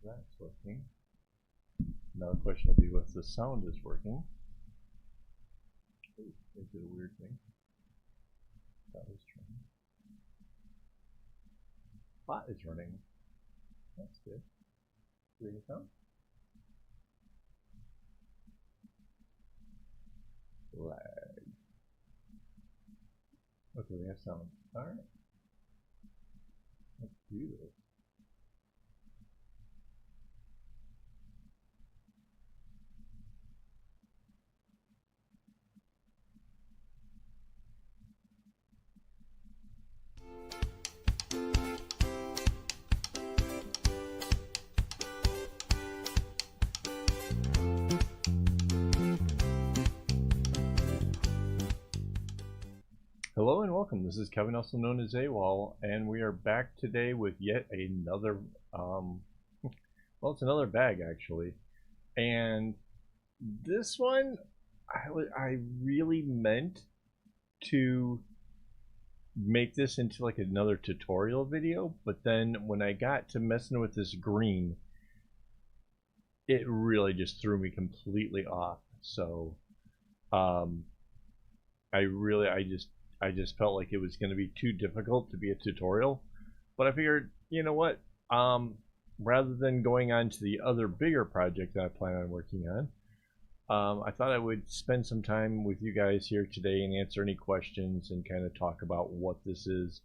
That's working. Now the question will be if the sound is working. Ooh, it did a weird thing. That was trying. Bot is running. That's good. Do you sound? Lag. Okay, we have sound. Alright. Let's do this. Hello and welcome. This is Kevin, also known as AWOL, and we are back today with yet another, well, it's another bag actually. And this one, I really meant to make this into like another tutorial video, but then when I got to messing with this green, it really just threw me completely off. So, I just felt like it was going to be too difficult to be a tutorial, but I figured, you know what, rather than going on to the other bigger project that I plan on working on, I thought I would spend some time with you guys here today and answer any questions and kind of talk about what this is.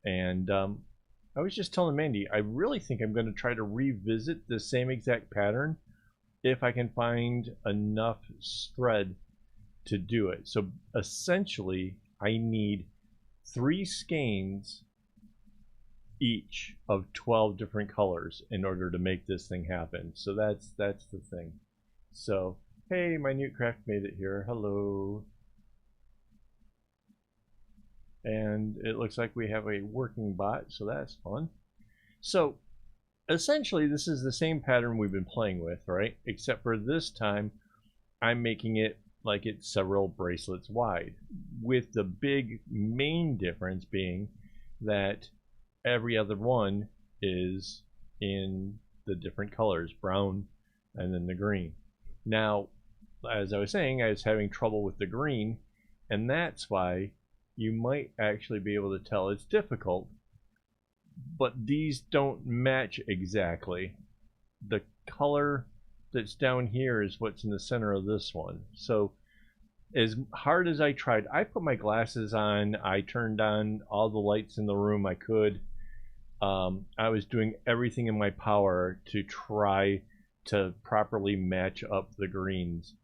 And I was just telling Mandy, I really think I'm going to try to revisit the same exact pattern if I can find enough thread to do it. So essentially, I need 3 skeins each of 12 different colors in order to make this thing happen. So that's the thing. So hey, Minute Craft made it here. Hello. And it looks like we have a working bot, so that's fun. So essentially this is the same pattern we've been playing with, right? Except for this time I'm making it like it's several bracelets wide, with the big main difference being that every other one is in the different colors, brown and then the green. Now, as I was saying, I was having trouble with the green, and that's why you might actually be able to tell it's difficult, but these don't match exactly. The color that's down here is what's in the center of this one. So as hard as I tried, I put my glasses on, I turned on all the lights in the room I could. I was doing everything in my power to try to properly match up the greens,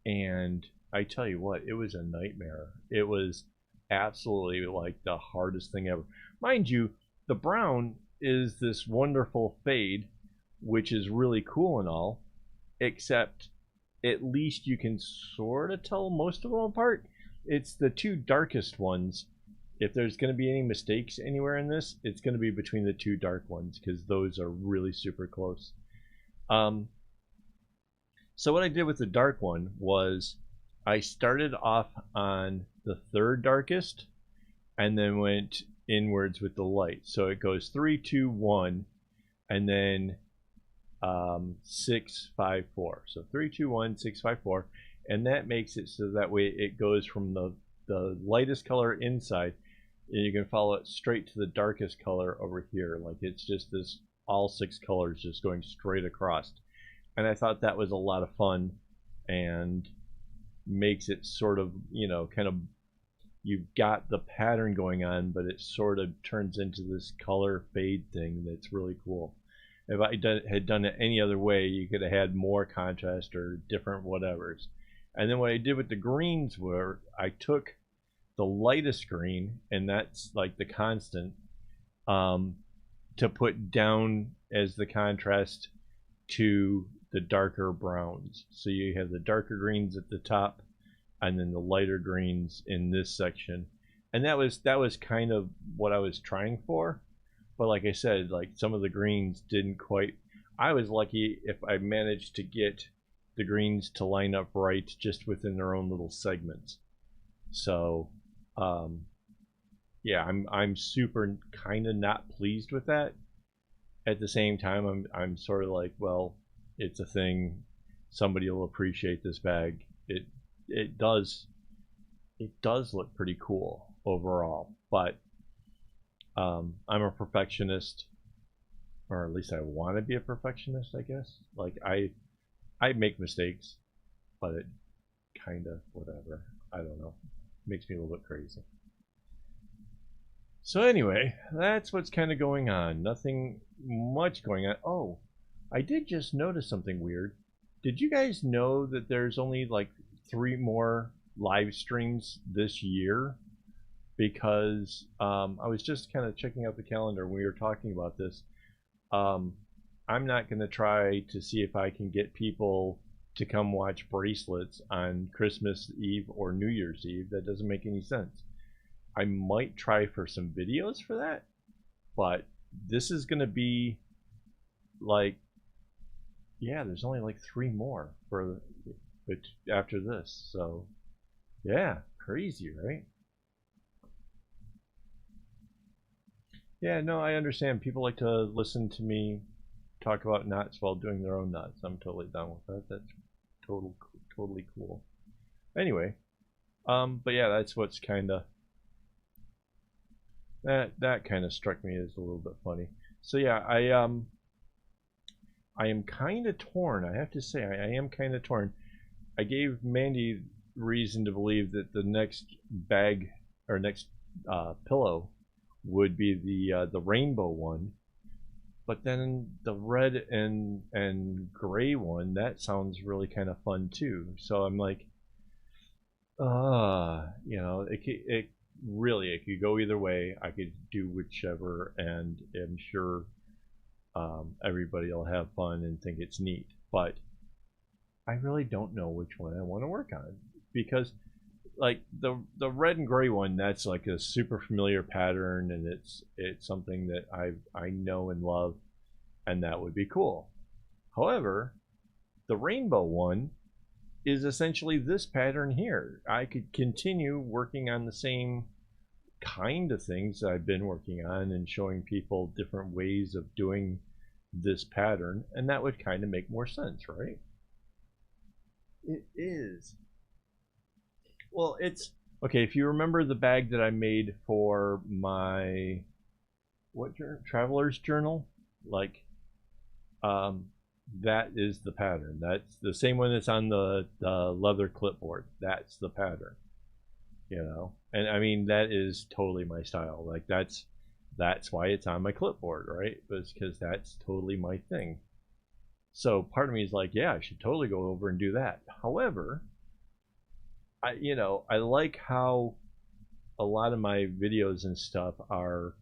and I tell you what, it was a nightmare. It was absolutely like the hardest thing ever. Mind you, the brown is this wonderful fade, which is really cool and all, except at least you can sort of tell most of them apart. It's the 2 darkest ones. If there's going to be any mistakes anywhere in this, it's going to be between the 2 dark ones, because those are really super close. So what I did with the dark one was I started off on the 3rd darkest and then went inwards with the light. So it goes 3, 2, 1, and then 6, 5, 4. So 3, 2, 1, 6, 5, 4, and that makes it so that way it goes from the lightest color inside, and you can follow it straight to the darkest color over here. Like it's just this all 6 colors just going straight across. And I thought that was a lot of fun and makes it sort of, you know, kind of, you've got the pattern going on, but it sort of turns into this color fade thing that's really cool. If I had done it any other way, you could have had more contrast or different whatevers. And then what I did with the greens were I took the lightest green, and that's like the constant, to put down as the contrast to the darker browns. So you have the darker greens at the top and then the lighter greens in this section. And that was kind of what I was trying for. But like I said, like some of the greens didn't quite. I was lucky if I managed to get the greens to line up right just within their own little segments. So yeah, I'm super kind of not pleased with that, at the same time, I'm sort of like, well, it's a thing. Somebody will appreciate this bag. It does look pretty cool overall, but I'm a perfectionist, or at least I want to be a perfectionist, I guess. Like I make mistakes, but it kind of whatever. I don't know. Makes me a little bit crazy. So anyway, that's what's kind of going on. Nothing much going on. Oh, I did just notice something weird. Did you guys know that there's only like 3 more live streams this year? Because I was just kind of checking out the calendar when we were talking about this. Um, I'm not going to try to see if I can get people to come watch bracelets on Christmas Eve or New Year's Eve. That doesn't make any sense. I might try for some videos for that, but this is going to be like, yeah, there's only like 3 more for after this. So, yeah, crazy, right? Yeah, no, I understand. People like to listen to me talk about knots while doing their own knots. I'm totally down with that. That's totally cool. Anyway, but yeah, that's what's kind of that kind of struck me as a little bit funny. So yeah, I am kind of torn. I have to say, I am kind of torn. I gave Mandy reason to believe that the next bag or next pillow would be the rainbow one, but then the red and gray one, that sounds really kind of fun too. So I'm like, you know, it really, it could go either way. I could do whichever, and I'm sure everybody will have fun and think it's neat. But I really don't know which one I want to work on, because like the red and gray one, that's like a super familiar pattern, and it's something that I know and love, and that would be cool. However, the rainbow one is essentially this pattern here. I could continue working on the same kind of things that I've been working on and showing people different ways of doing this pattern, and that would kind of make more sense, right? It is. Well, it's okay. If you remember the bag that I made for my what traveler's journal, like um, that is the pattern. That's the same one that's on the leather clipboard. That's the pattern, you know. And I mean, that is totally my style. Like that's why it's on my clipboard, right? It's because that's totally my thing. So part of me is like, yeah, I should totally go over and do that. However, I like how a lot of my videos and stuff are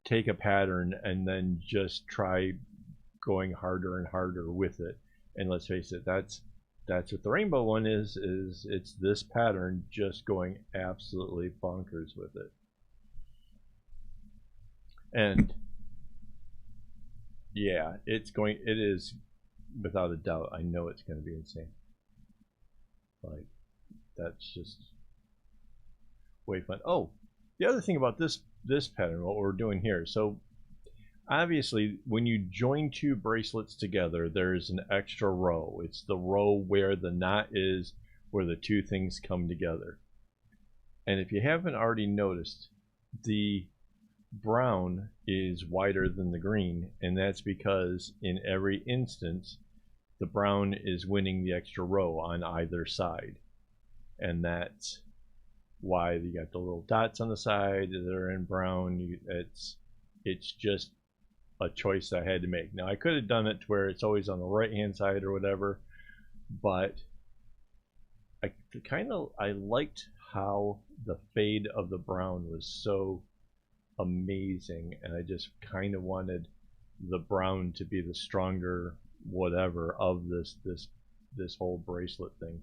take a pattern and then just try going harder and harder with it. And let's face it, that's what the rainbow one is it's this pattern just going absolutely bonkers with it. And yeah, it is without a doubt. I know it's going to be insane. Like, that's just way fun. Oh, the other thing about this pattern, what we're doing here, so obviously when you join 2 bracelets together, there's an extra row. It's the row where the knot is, where the 2 things come together. And if you haven't already noticed, the brown is wider than the green, and that's because in every instance the brown is winning the extra row on either side. And that's why you got the little dots on the side that are in brown. It's just a choice I had to make. Now I could have done it to where it's always on the right hand side or whatever, but I liked how the fade of the brown was so amazing, and I just kind of wanted the brown to be the stronger whatever of this whole bracelet thing.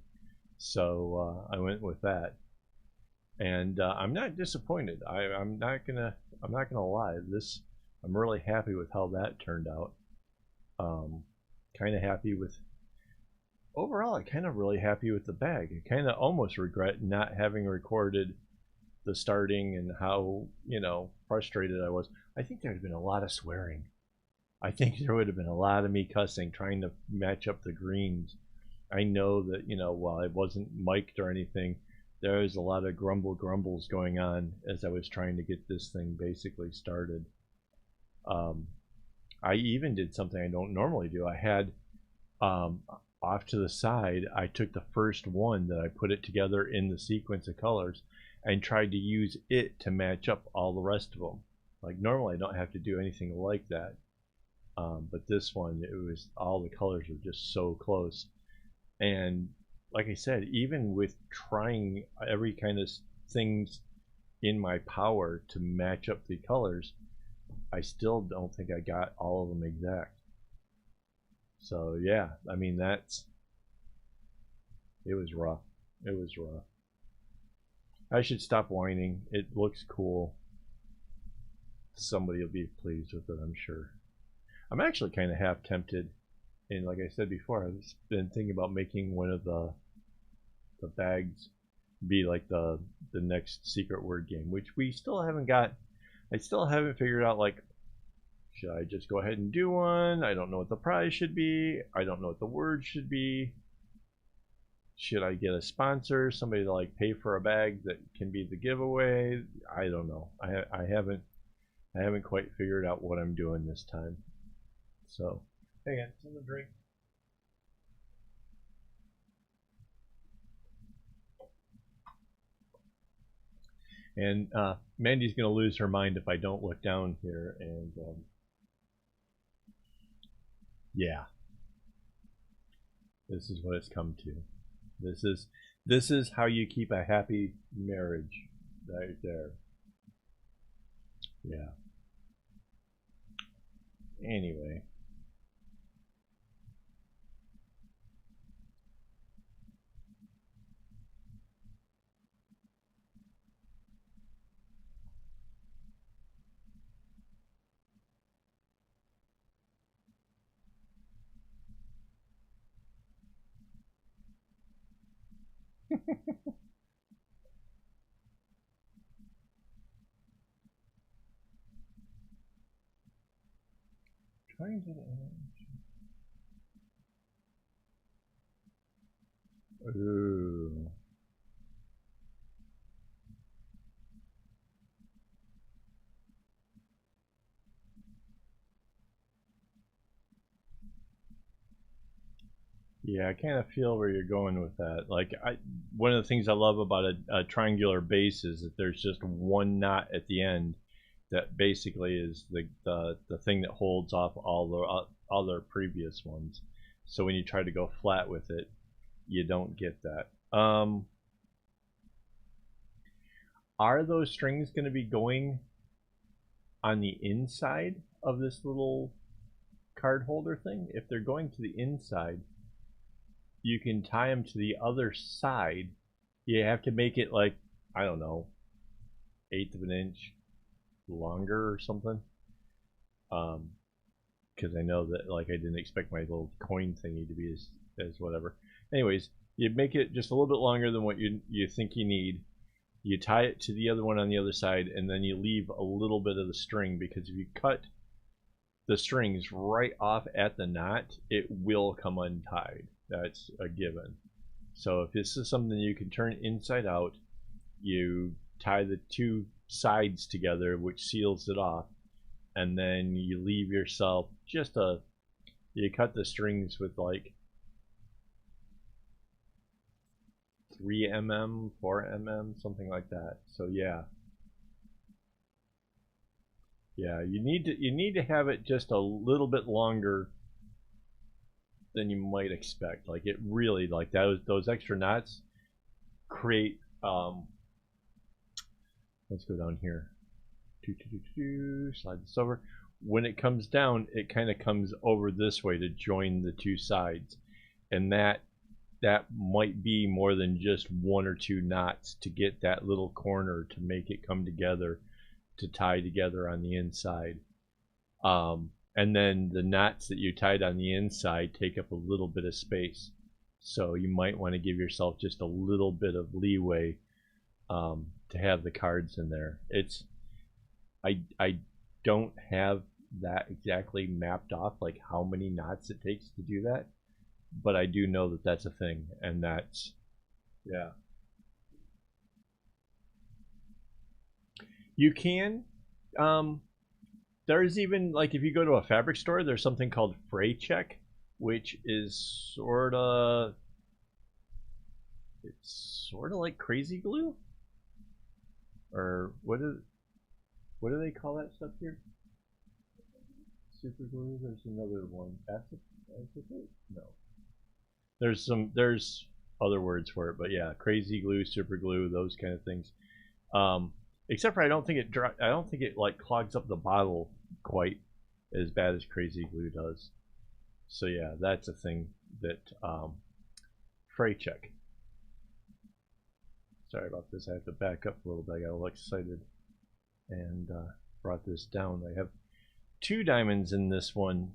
So I went with that, and I'm not disappointed. I'm not gonna lie. I'm really happy with how that turned out. Kind of happy with overall. I kind of really happy with the bag. I kind of almost regret not having recorded the starting and how frustrated I was. I think there'd been a lot of swearing. I think there would have been a lot of me cussing trying to match up the greens. I know that, you know, while it wasn't mic'd or anything, there was a lot of grumbles going on as I was trying to get this thing basically started. I even did something I don't normally do. I had off to the side, I took the first one that I put it together in the sequence of colors and tried to use it to match up all the rest of them. Like normally I don't have to do anything like that. But this one, it was all the colors were just so close. And like I said, even with trying every kind of things in my power to match up the colors, I still don't think I got all of them exact. So yeah, I mean it was rough. It was rough. I should stop whining. It looks cool. Somebody will be pleased with it, I'm sure. I'm actually kind of half tempted, and like I said before, I've been thinking about making one of the bags be like the next secret word game, which we still haven't got. I still haven't figured out, like, should I just go ahead and do one? I don't know what the prize should be. I don't know what the word should be. Should I get a sponsor, somebody to like pay for a bag that can be the giveaway? I don't know. I haven't quite figured out what I'm doing this time. So, hang on, some drink. And Mandy's gonna lose her mind if I don't look down here. And yeah, this is what it's come to. This is how you keep a happy marriage, right there. Yeah. Anyway. Trying to. Ooh. Yeah, I kind of feel where you're going with that. Like, one of the things I love about a triangular base is that there's just one knot at the end that basically is the thing that holds off all the other previous ones. So when you try to go flat with it, you don't get that. Are those strings going to be going on the inside of this little card holder thing? If they're going to the inside, you can tie them to the other side. You have to make it like, I don't know, 1/8 of an inch longer or something. Because I know that, like, I didn't expect my little coin thingy to be as whatever. Anyways, you make it just a little bit longer than what you think you need. You tie it to the other one on the other side, and then you leave a little bit of the string, because if you cut the strings right off at the knot, it will come untied. That's a given. So if this is something you can turn inside out, you tie the two sides together, which seals it off, and then you leave yourself just you cut the strings with like 3 mm, 4 mm, something like that. So yeah, you need to have it just a little bit longer than you might expect. Like, it really, like, those extra knots create let's go down here. Slide this over. When it comes down, it kind of comes over this way to join the two sides, and that might be more than just 1 or 2 knots to get that little corner to make it come together, to tie together on the inside. And then the knots that you tied on the inside take up a little bit of space, so you might want to give yourself just a little bit of leeway to have the cards in there. I don't have that exactly mapped off, like how many knots it takes to do that, but I do know that that's a thing, and that's, yeah. You can, um, there's even, like, if you go to a fabric store, there's something called fray check, which is sort of like crazy glue, or what do they call that stuff here? Super glue. There's another one. Acetate? No. There's other words for it, but yeah, crazy glue, super glue, those kind of things. Except for I don't think it like clogs up the bottle quite as bad as crazy glue does. So yeah, that's a thing that fray check. Sorry about this. I have to back up a little bit. I got a little excited and brought this down. I have 2 diamonds in this one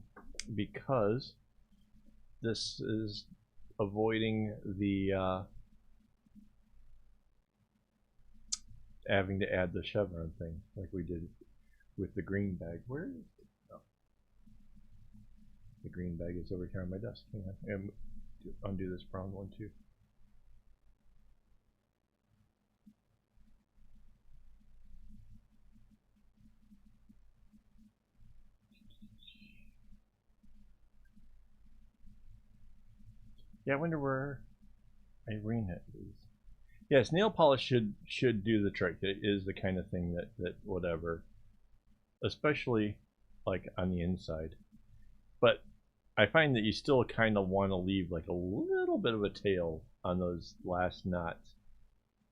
because this is avoiding the having to add the chevron thing like we did with the green bag. Where is it? Oh. The green bag is over here on my desk. Hang on. And undo this brown one too. Yeah, I wonder where Irina is. Yes, nail polish should do the trick. It is the kind of thing that whatever, especially like on the inside. But I find that you still kind of want to leave like a little bit of a tail on those last knots,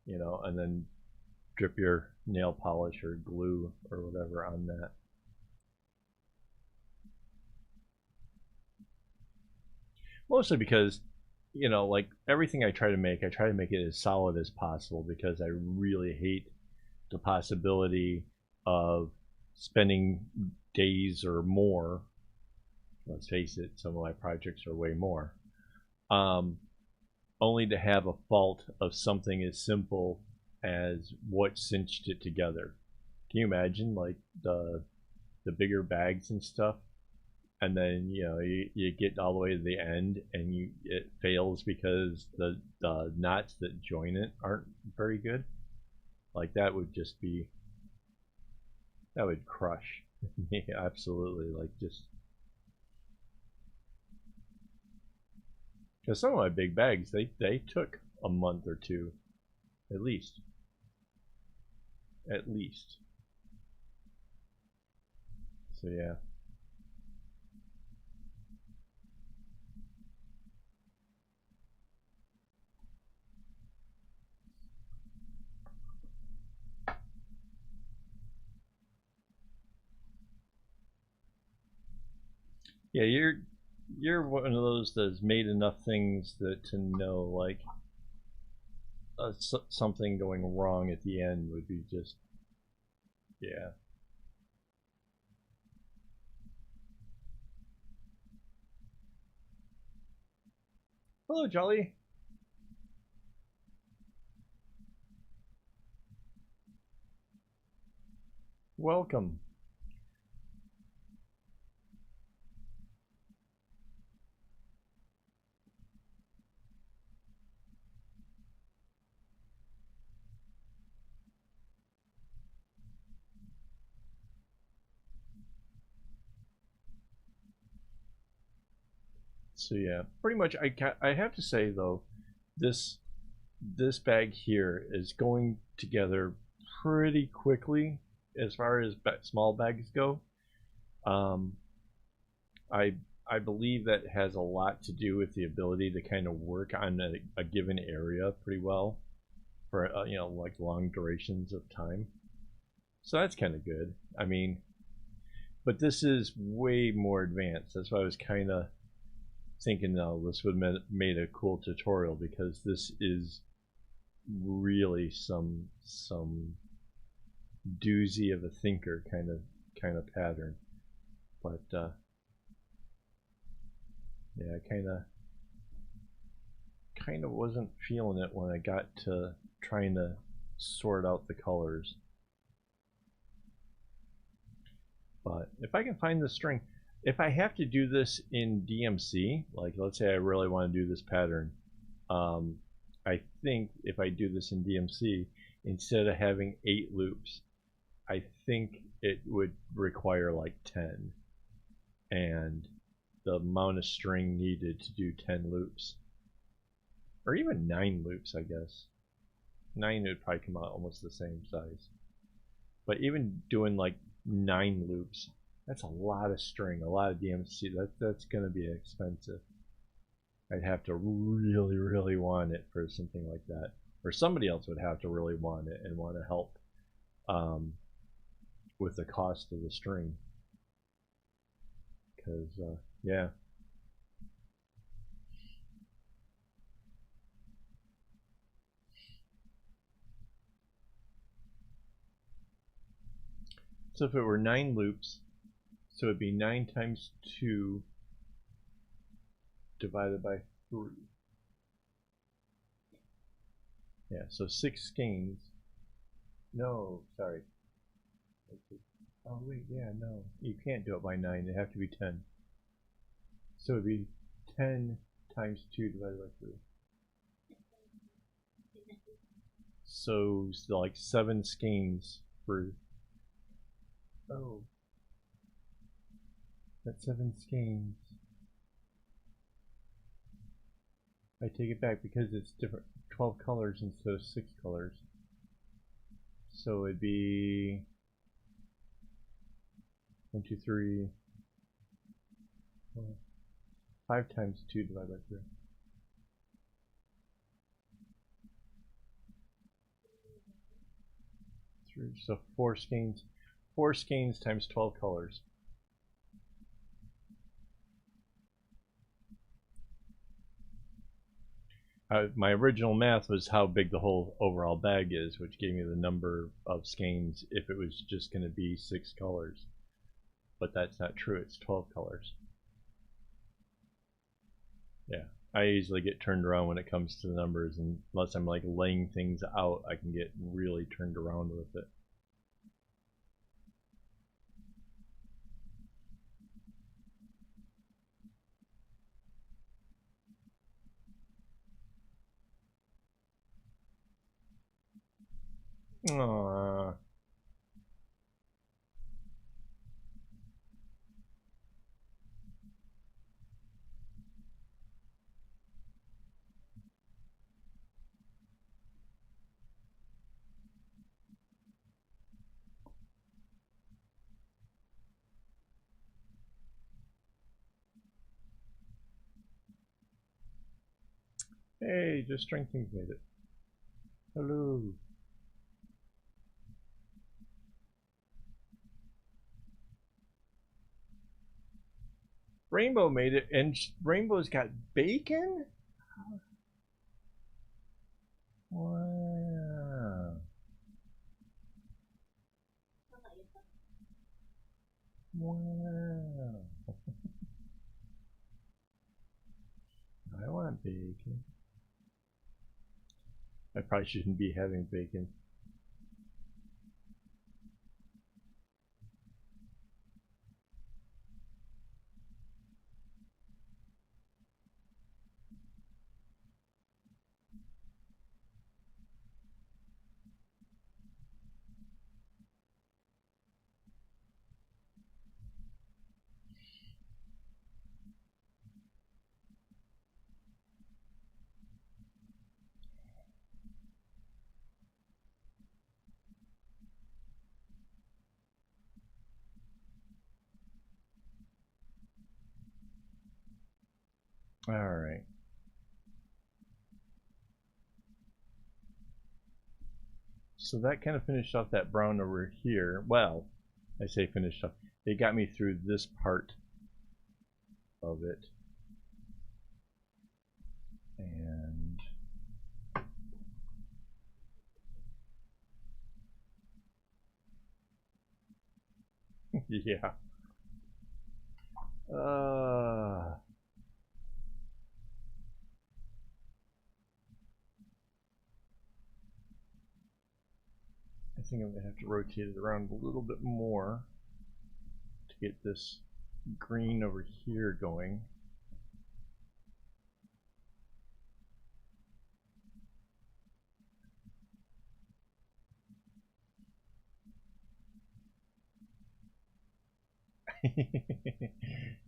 you know, and then drip your nail polish or glue or whatever on that. Mostly because, you know, like everything I try to make it as solid as possible because I really hate the possibility of spending days or more. Let's face it, some of my projects are way more. Um, Only to have a fault of something as simple as what cinched it together. Can you imagine, like the bigger bags and stuff, and then you know you get all the way to the end and it fails because the knots that join it aren't very good. Like that would just be, that would crush me absolutely. Like just because some of my big bags they took a month or two at least. At least. So yeah. Yeah, you're one of those that's made enough things that to know like something going wrong at the end would be just, yeah. Hello, Jolly. Welcome. So yeah, pretty much I have to say though, this this bag here is going together pretty quickly as far as small bags go. Um, I I believe that has a lot to do with the ability to kind of work on a given area pretty well for you know, like long durations of time. So that's kind of good. I mean, but this is way more advanced. That's why I was kind of thinking, no, this would have made a cool tutorial because this is really some doozy of a thinker kind of pattern. But yeah, kind of wasn't feeling it when I got to trying to sort out the colors. But if I can find the string, if I have to do this in DMC, like let's say I really want to do this pattern, I think if I do this in DMC, instead of having 8 loops, I think it would require like 10. And the amount of string needed to do 10 loops, or even 9 loops, I guess. 9 would probably come out almost the same size. But even doing like 9 loops, that's a lot of string, a lot of DMC. That's going to be expensive. I'd have to really, really want it for something like that. Or somebody else would have to really want it and want to help with the cost of the string. Because, yeah. So if it were 9 loops, so it'd be 9 times 2 divided by 3. Yeah, so 6 skeins. No, sorry. Oh wait, yeah, no. You can't do it by 9, it'd have to be 10. So it'd be 10 times 2 divided by 3. So it's like 7 skeins for... Oh. That's 7 skeins. I take it back because it's different. 12 colors instead of 6 colors. So it'd be 1, 2, 3, 4, 5 times 2 divided by 3. 3, so 4 skeins. 4 skeins times 12 colors. My original math was how big the whole overall bag is, which gave me the number of skeins if it was just going to be 6 colors. But that's not true, it's 12 colors. Yeah, I easily get turned around when it comes to the numbers, and unless I'm like laying things out, I can get really turned around with it. Aww. Hey, just Strength Things made it. Hello. Rainbow made it, and Rainbow's got bacon? Wow. Wow. I want bacon. I probably shouldn't be having bacon. All right. So that kind of finished off that brown over here. Well, I say finished off. It got me through this part of it. And yeah. I think I'm gonna have to rotate it around a little bit more. get this green over here going.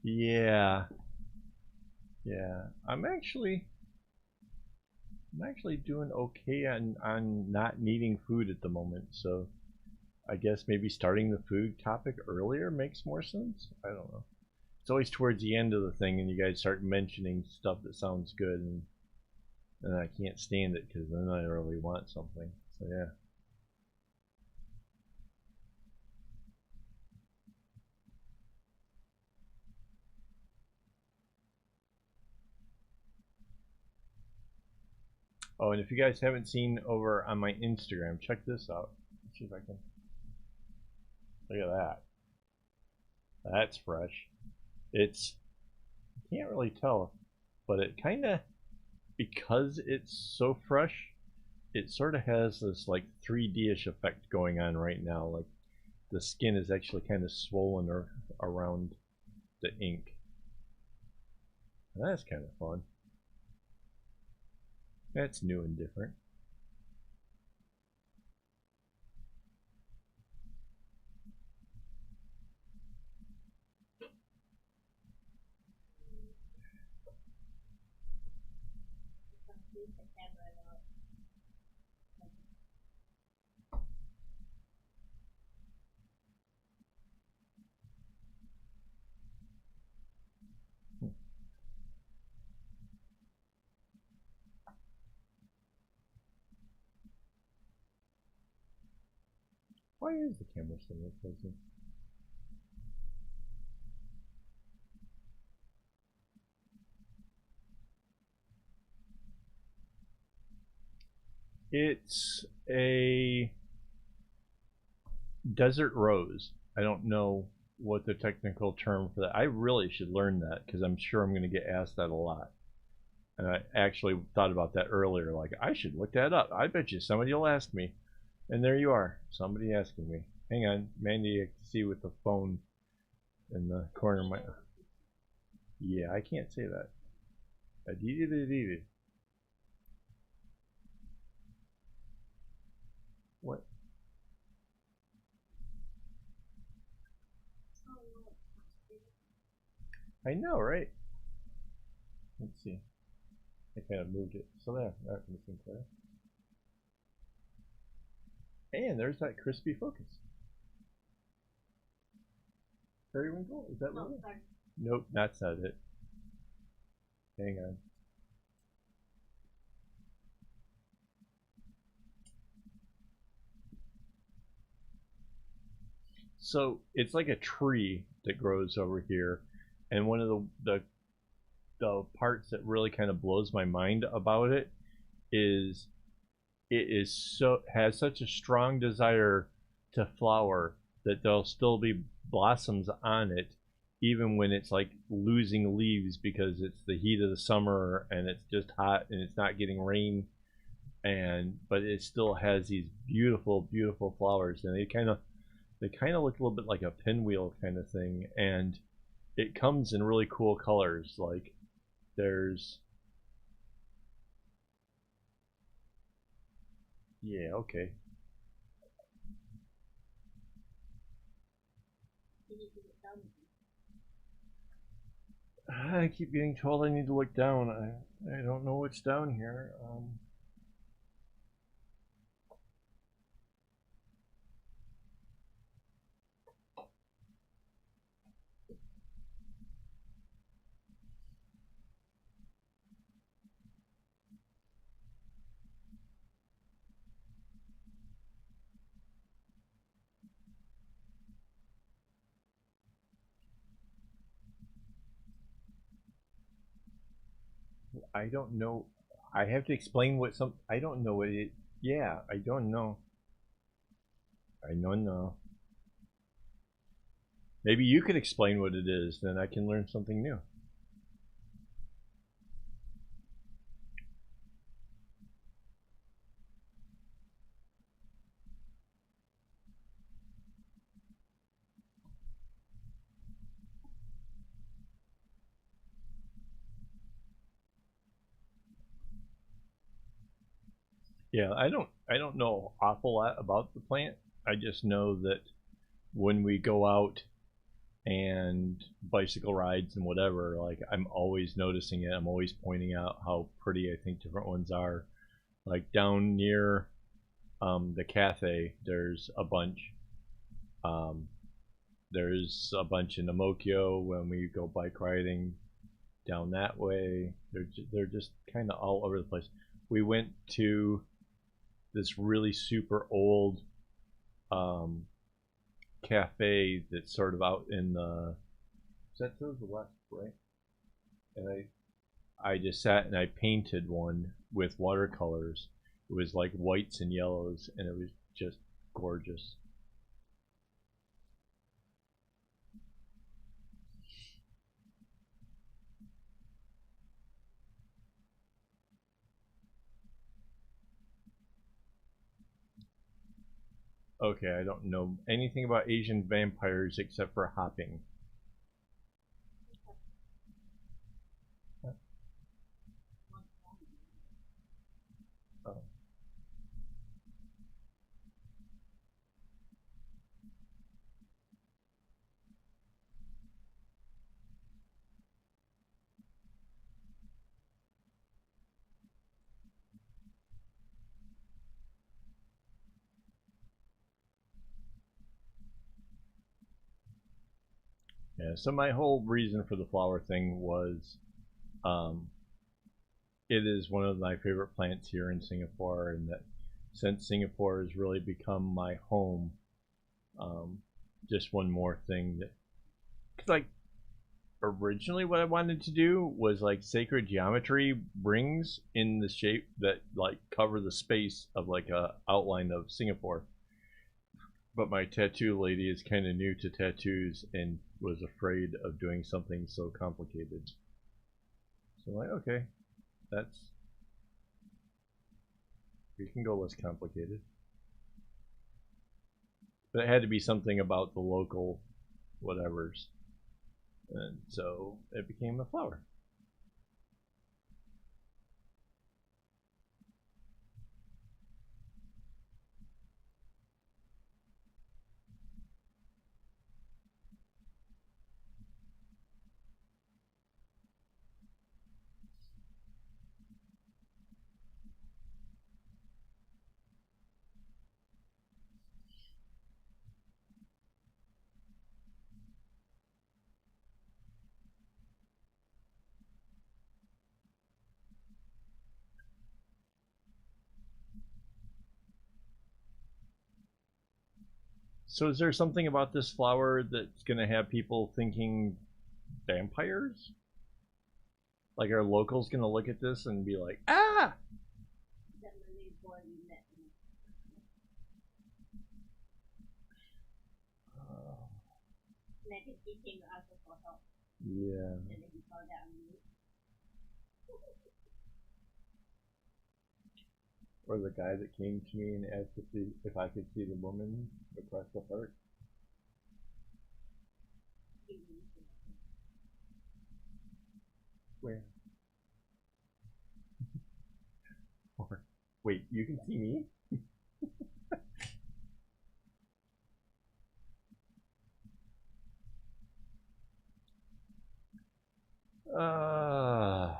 Yeah. Yeah. I'm actually doing okay on not needing food at the moment, so I guess maybe starting the food topic earlier makes more sense. I don't know. It's always towards the end of the thing and you guys start mentioning stuff that sounds good, and I can't stand it because then I really want something. So yeah. Oh, and if you guys haven't seen over on my Instagram, check this out. Let's see if I can. Look at that. That's fresh. It's, you can't really tell, but it kind of, because it's so fresh, it sort of has this like 3D-ish effect going on right now. Like the skin is actually kind of swollen around the ink. And that's kind of fun. That's new and different. Why is the camera so closing? It's a desert rose. I don't know what the technical term for that. I really should learn that because I'm sure I'm going to get asked that a lot. And I actually thought about that earlier. Like, I should look that up. I bet you somebody will ask me. And there you are. Somebody asking me. Hang on. Mandy, I can see with the phone in the corner of my... Yeah, I can't say that. What? I know, right? Let's see. I kind of moved it. So there, that's missing there. And there's that crispy focus. Periwinkle? Is that really? Nope, that's not it. Hang on. So it's like a tree that grows over here, and one of the parts that really kind of blows my mind about it is has such a strong desire to flower that there'll still be blossoms on it even when it's like losing leaves because it's the heat of the summer and it's just hot and it's not getting rain, and but it still has these beautiful flowers, and they kind of look a little bit like a pinwheel kind of thing, and it comes in really cool colors. Like there's, yeah, okay. I keep getting told I need to look down. I don't know what's down here. I don't know. I have to explain what some. I don't know what it. Yeah, I don't know. I don't know. Maybe you could explain what it is, then I can learn something new. Yeah, I don't know an awful lot about the plant. I just know that when we go out and bicycle rides and whatever, like I'm always noticing it. I'm always pointing out how pretty I think different ones are. Like down near the cafe, there's a bunch. Um, there's a bunch in Amokyo when we go bike riding down that way. They're just kind of all over the place. We went to this really super old um, cafe that's sort of out in the, is that to the west, right? And I just sat and I painted one with watercolors. It was like whites and yellows, and it was just gorgeous. Okay, I don't know anything about Asian vampires except for hopping. Oh. Yeah, so my whole reason for the flower thing was um, it is one of my favorite plants here in Singapore, and that since Singapore has really become my home, um, just one more thing that, cause like originally what I wanted to do was like sacred geometry rings in the shape that like cover the space of like a outline of Singapore. But my tattoo lady is kind of new to tattoos and was afraid of doing something so complicated. So I'm like, okay, that's, we can go less complicated. But it had to be something about the local whatevers. And so it became a flower. So is there something about this flower that's going to have people thinking vampires? Like are locals going to look at this and be like, ah! Uh, yeah. Or the guy that came to me and asked if I could see the woman across the park. Where? Or, wait, you can see me? Uh,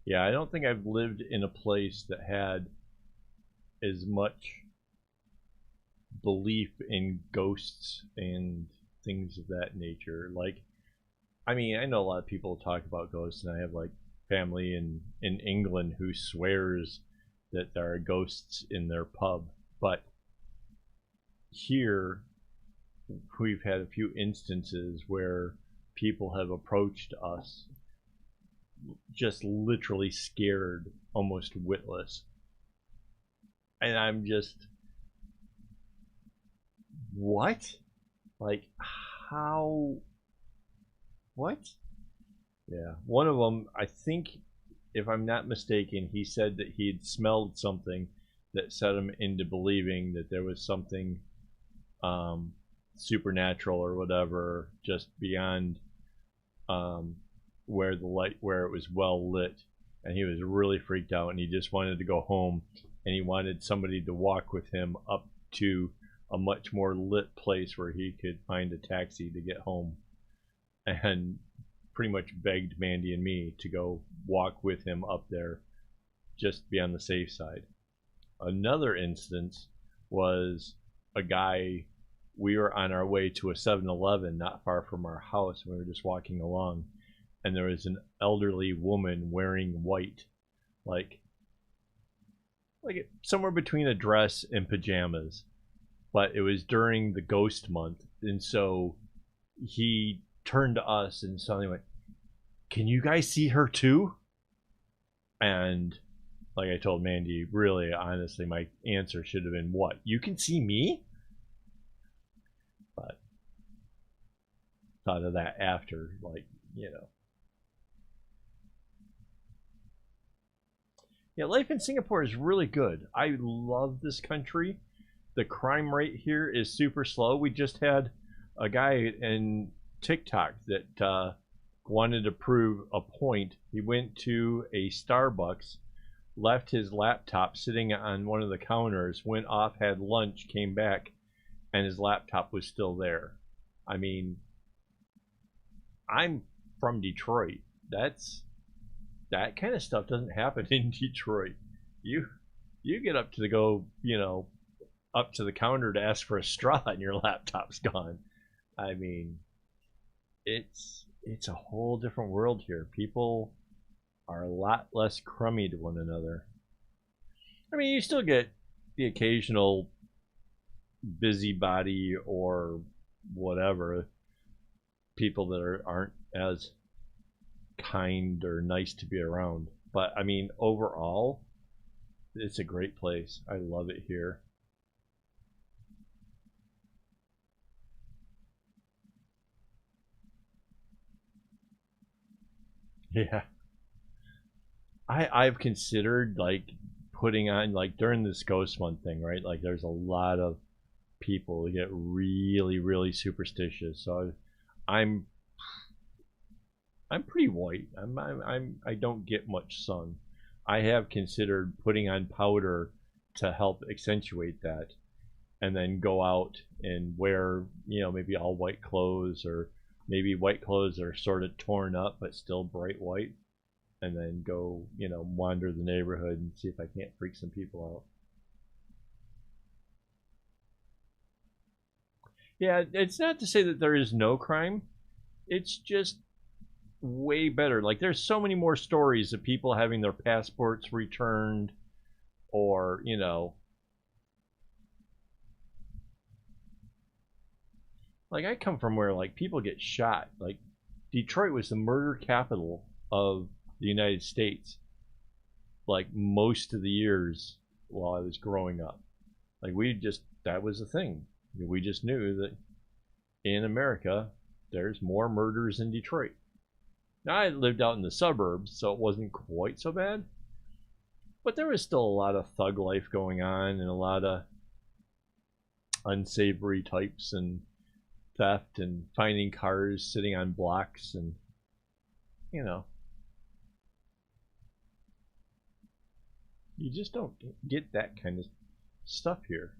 yeah, I don't think I've lived in a place that had as much belief in ghosts and things of that nature. Like, I mean, I know a lot of people talk about ghosts, and I have like family in England who swears that there are ghosts in their pub. But here, we've had a few instances where people have approached us just literally scared, almost witless. And I'm just, what? Like, how? What? Yeah. One of them, I think, if I'm not mistaken, he said that he had smelled something that set him into believing that there was something um, supernatural or whatever just beyond um, where the light, where it was well lit, and he was really freaked out, and he just wanted to go home, and he wanted somebody to walk with him up to a much more lit place where he could find a taxi to get home, and pretty much begged Mandy and me to go walk with him up there just to be on the safe side. Another instance was a guy, we were on our way to a 7-Eleven not far from our house, and we were just walking along, and there was an elderly woman wearing white, like somewhere between a dress and pajamas, but it was during the ghost month, and so he turned to us and suddenly went, "Can you guys see her too?" And like I told Mandy, really, honestly, my answer should have been, "What? You can see me?" But thought of that after, like, you know. Yeah, life in Singapore is really good. I love this country. The crime rate here is super slow. We just had a guy in TikTok that wanted to prove a point. He went to a Starbucks, left his laptop sitting on one of the counters, went off, had lunch, came back, and his laptop was still there. I mean, I'm from Detroit. That kind of stuff doesn't happen in Detroit. You get up to up to the counter to ask for a straw and your laptop's gone. I mean, it's a whole different world here. People are a lot less crummy to one another. I mean, you still get the occasional busybody or whatever, people that aren't as kind or nice to be around. But I mean, overall, it's a great place. I love it here. Yeah. I've considered like putting on, like, during this ghost month thing, right? Like there's a lot of people who get really, really superstitious. So I'm I'm pretty white. I don't get much sun. I have considered putting on powder to help accentuate that, and then go out and wear, maybe all white clothes, or maybe white clothes that are sort of torn up but still bright white, and then go, wander the neighborhood and see if I can't freak some people out. Yeah, it's not to say that there is no crime. It's just way better. Like, there's so many more stories of people having their passports returned, or, like, I come from where, like, people get shot. Like, Detroit was the murder capital of the United States, like, most of the years while I was growing up. Like, that was a thing. We just knew that in America there's more murders in Detroit. Now, I lived out in the suburbs, so it wasn't quite so bad, but there was still a lot of thug life going on, and a lot of unsavory types, and theft, and finding cars sitting on blocks, and you know you just don't get that kind of stuff here.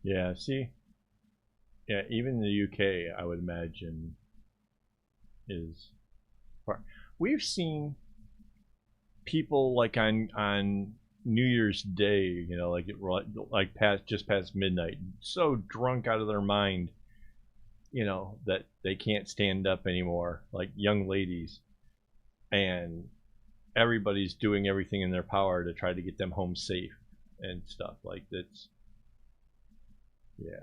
Yeah, see, yeah, even the UK, I would imagine, is far. We've seen people, like, on New Year's Day, like past midnight, so drunk out of their mind, that they can't stand up anymore, like young ladies, and everybody's doing everything in their power to try to get them home safe and stuff like that's, yeah.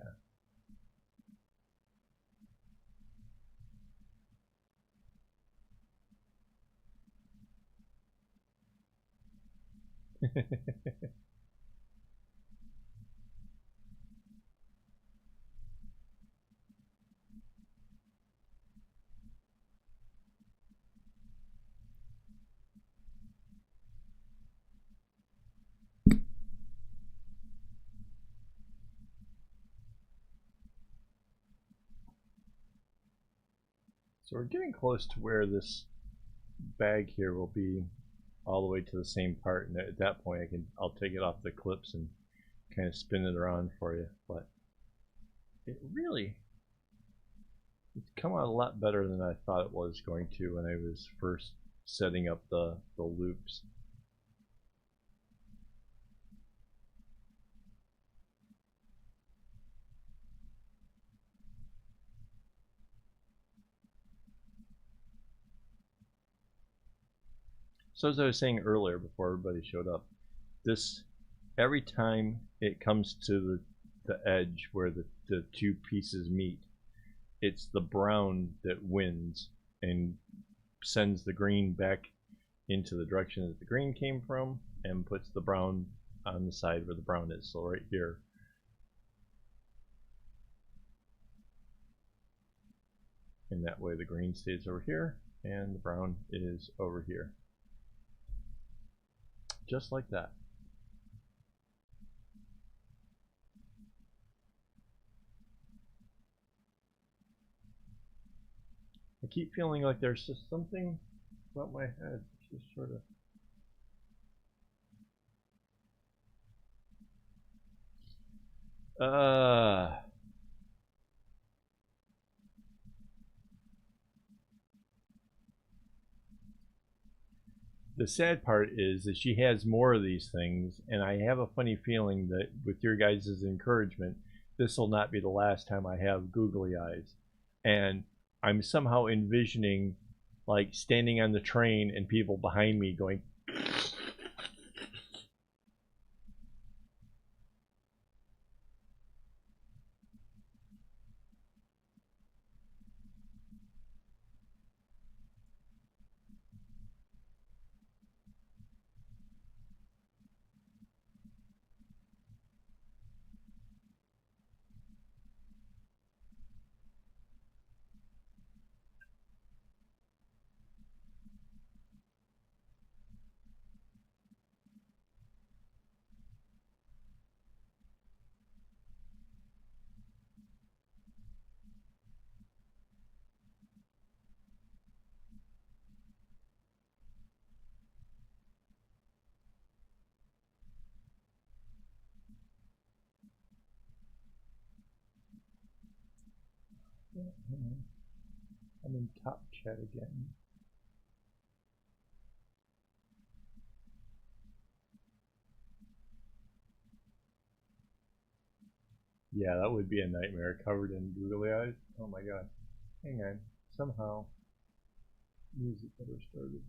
So we're getting close to where this bag here will be all the way to the same part, and at that point I'll take it off the clips and kind of spin it around for you. But it really, it's come out a lot better than I thought it was going to when I was first setting up the loops. So as I was saying earlier before everybody showed up, this, every time it comes to the edge where the two pieces meet, it's the brown that wins and sends the green back into the direction that the green came from and puts the brown on the side where the brown is. So right here. And that way the green stays over here and the brown is over here. Just like that. I keep feeling like there's just something about my head, just sort of. The sad part is that she has more of these things, and I have a funny feeling that with your guys' encouragement, this will not be the last time I have googly eyes. And I'm somehow envisioning like standing on the train and people behind me going, I'm in top chat again. Yeah, that would be a nightmare, covered in googly eyes. Oh my god. Hang on. Somehow, music never started.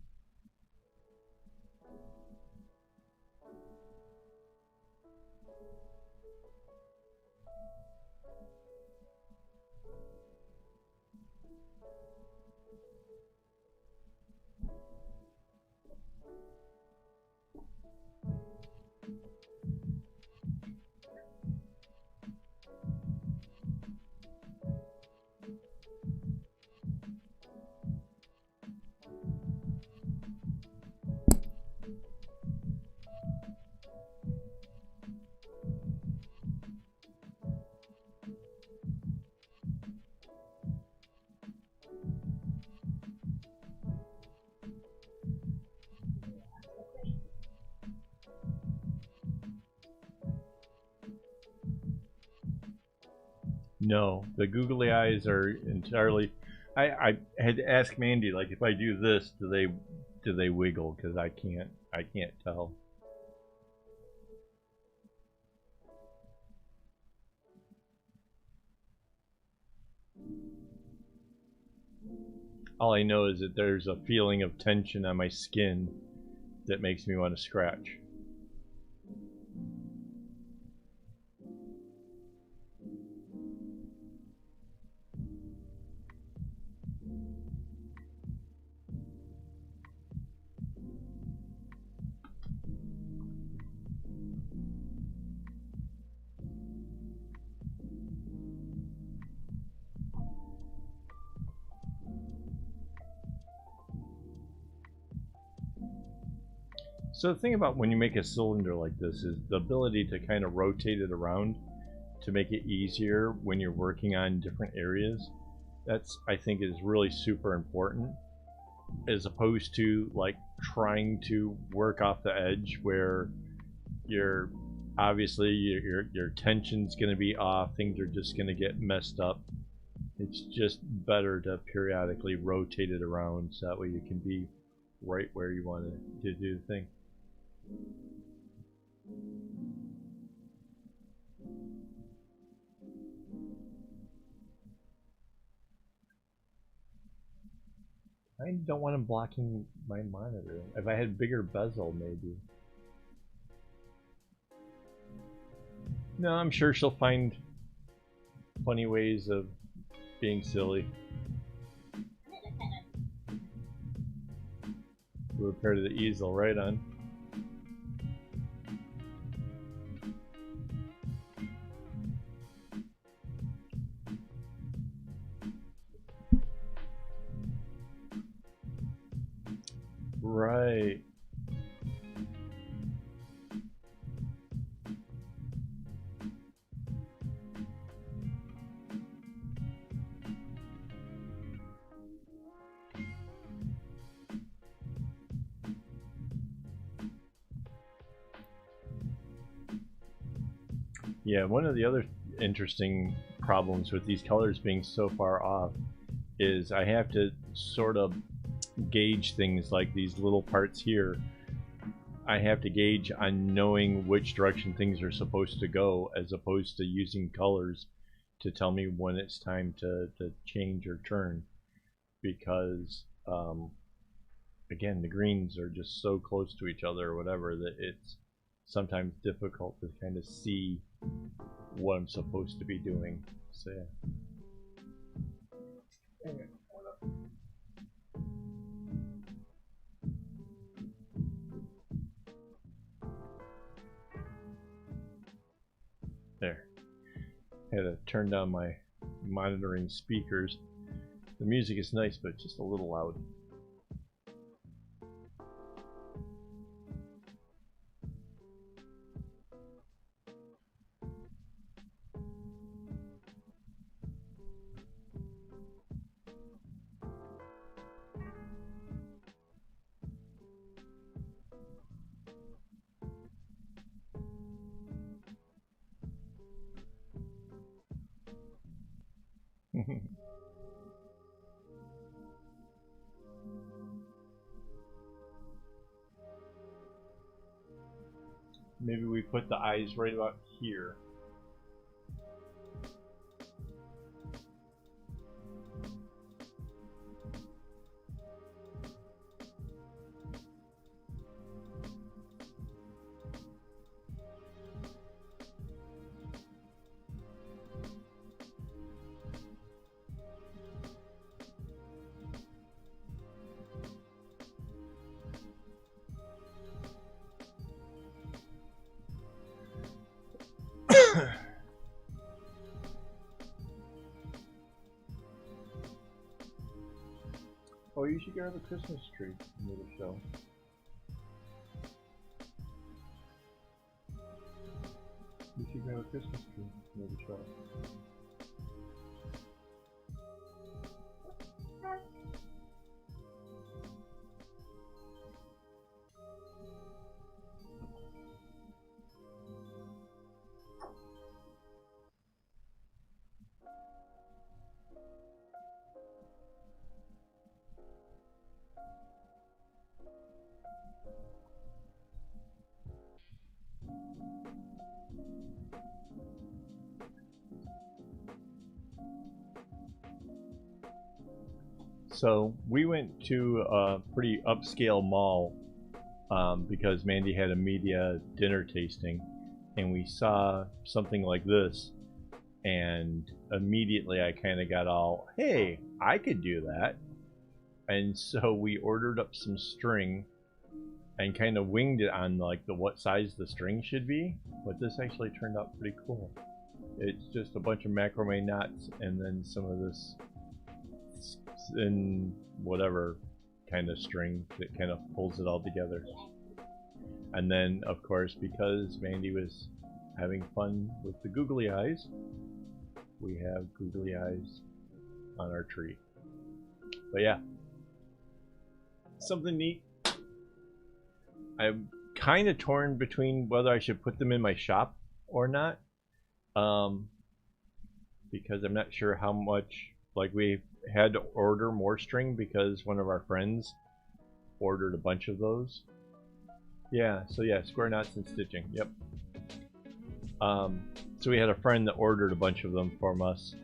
No, the googly eyes are entirely. I had to ask Mandy, like, if I do this, do they wiggle? Because I can't tell. All I know is that there's a feeling of tension on my skin that makes me want to scratch. So the thing about when you make a cylinder like this is the ability to kind of rotate it around to make it easier when you're working on different areas. That's, I think, is really super important, as opposed to like trying to work off the edge where you're obviously your tension's going to be off, things are just going to get messed up. It's just better to periodically rotate it around so that way you can be right where you want to do the thing. I don't want him blocking my monitor. If I had bigger bezel, maybe. No, I'm sure she'll find funny ways of being silly. We'll repair to the easel right on. Right. Yeah, one of the other interesting problems with these colors being so far off is I have to sort of gauge things like these little parts here. I have to gauge on knowing which direction things are supposed to go, as opposed to using colors to tell me when it's time to change or turn, because again, the greens are just so close to each other or whatever that it's sometimes difficult to kind of see what I'm supposed to be doing. So yeah. There. I had to turn down my monitoring speakers. The music is nice, but just a little loud. Maybe we put the eyes right about here. Oh, you should grab a Christmas tree near the show. You should grab a Christmas tree near the show. So we went to a pretty upscale mall because Mandy had a media dinner tasting, and we saw something like this, and immediately I kind of got all, hey, I could do that. And so we ordered up some string and kind of winged it on like what size the string should be, but this actually turned out pretty cool. It's just a bunch of macrame knots and then some of this in whatever kind of string that kind of pulls it all together. And then of course, because Mandy was having fun with the googly eyes, we have googly eyes on our tree. But yeah, something neat. I'm kind of torn between whether I should put them in my shop or not, because I'm not sure how much, like we had to order more string because one of our friends ordered a bunch of those. Yeah, so yeah, square knots and stitching, yep. So we had a friend that ordered a bunch of them from us,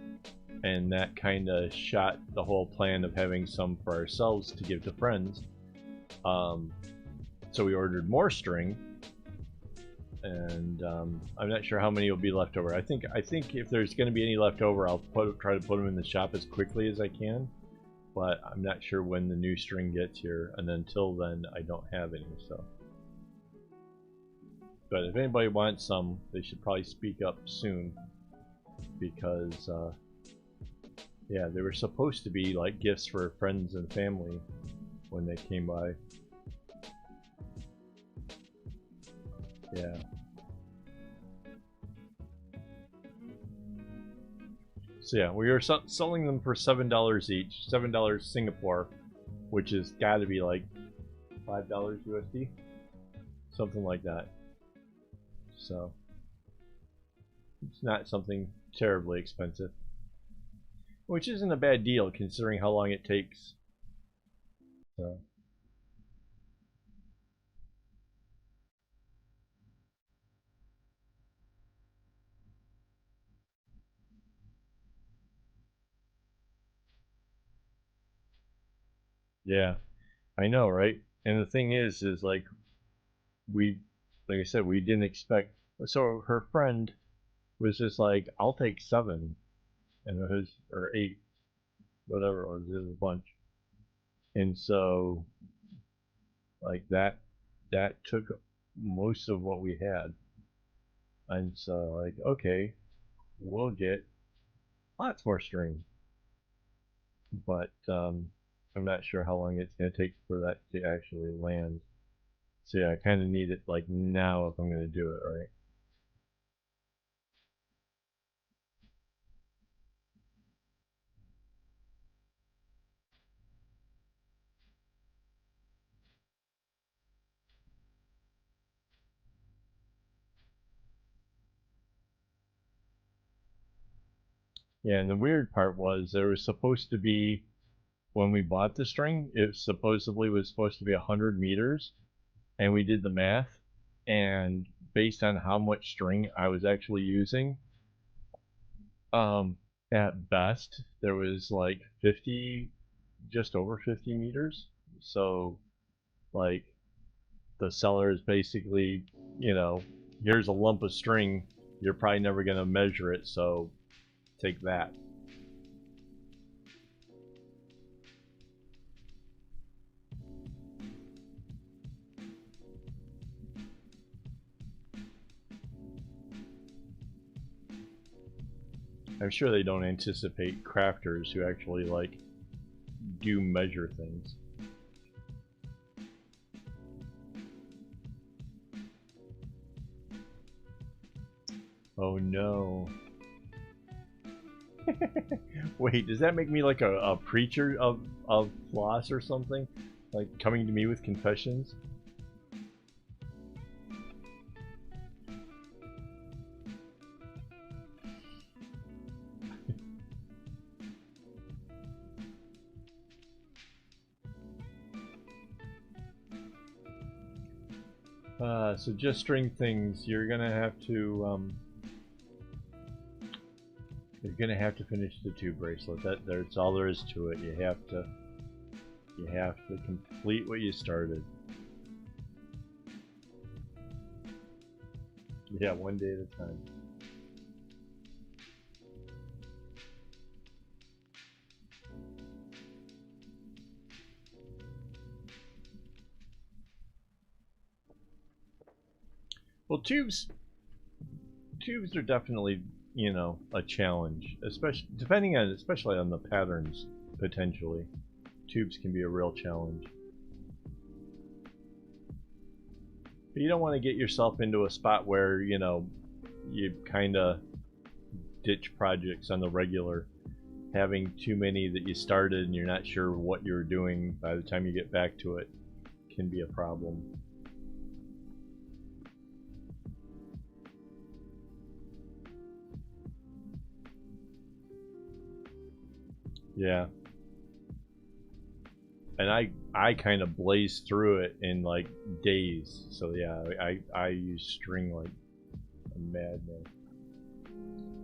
and that kind of shot the whole plan of having some for ourselves to give to friends. So we ordered more string, and I'm not sure how many will be left over. I think if there's going to be any left over, I'll try to put them in the shop as quickly as I can, but I'm not sure when the new string gets here, and until then I don't have any. So, but if anybody wants some, they should probably speak up soon, because yeah, they were supposed to be like gifts for friends and family when they came by. Yeah. So yeah, we were selling them for $7 each, $7 Singapore, which has got to be like $5 USD, something like that. So it's not something terribly expensive, which isn't a bad deal considering how long it takes. So. Yeah, I know, right? And the thing is like like I said, we didn't expect. So her friend was just like, "I'll take 7," and it was, or 8, whatever it was a bunch. And so like that took most of what we had. And so like, okay, we'll get lots more string, but I'm not sure how long it's gonna take for that to actually land. So yeah, I kind of need it like now if I'm gonna do it, right? Yeah, and the weird part was there was supposed to be, when we bought the string, it supposedly was supposed to be 100 meters, and we did the math, and based on how much string I was actually using, at best there was like 50, just over 50 meters. So like the seller is basically, you know, here's a lump of string, you're probably never going to measure it, so take that. I'm sure they don't anticipate crafters who actually like do measure things. Oh no. Wait, does that make me like a preacher of floss or something? Like coming to me with confessions? So just string things, you're gonna have to finish the 2 bracelet. That's all there is to it. You have to complete what you started. Yeah, one day at a time. Well, tubes are definitely, you know, a challenge, especially on the patterns potentially. Tubes can be a real challenge. But you don't want to get yourself into a spot where, you know, you kind of ditch projects on the regular, having too many that you started and you're not sure what you're doing by the time you get back to it can be a problem. Yeah. And I kind of blaze through it in like days. So yeah, I use string like a madman.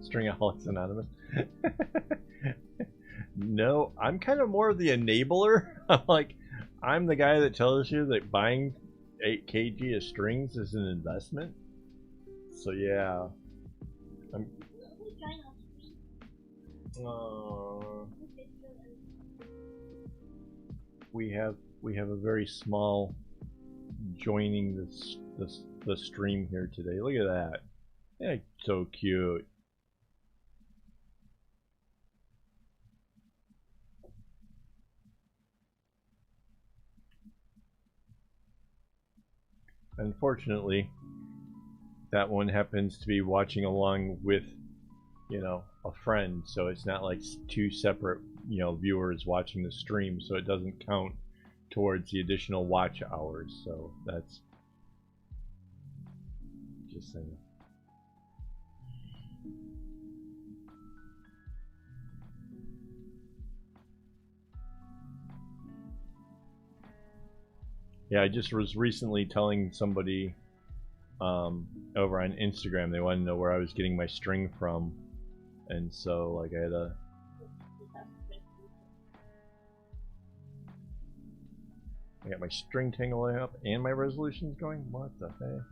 Stringaholics Anonymous. No, I'm kind of more of the enabler. I'm the guy that tells you that buying 8 kg of strings is an investment. So yeah, I'm. We have a very small joining the stream here today. Look at that. Yeah, so cute. Unfortunately, that one happens to be watching along with, you know, a friend, so it's not like two separate, you know, viewers watching the stream, so it doesn't count towards the additional watch hours. So that's just saying. Yeah, I just was recently telling somebody over on Instagram, they wanted to know where I was getting my string from, and so like I got my string tangling up and my resolution's going. What the heck?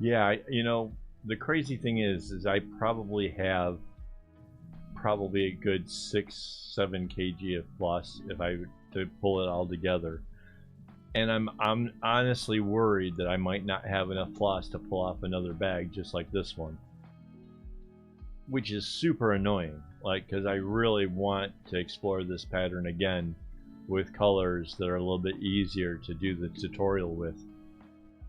Yeah, you know, the crazy thing is I probably have a good 6-7 kg of floss if I were to pull it all together, and I'm honestly worried that I might not have enough floss to pull off another bag just like this one, which is super annoying. Like, because I really want to explore this pattern again with colors that are a little bit easier to do the tutorial with,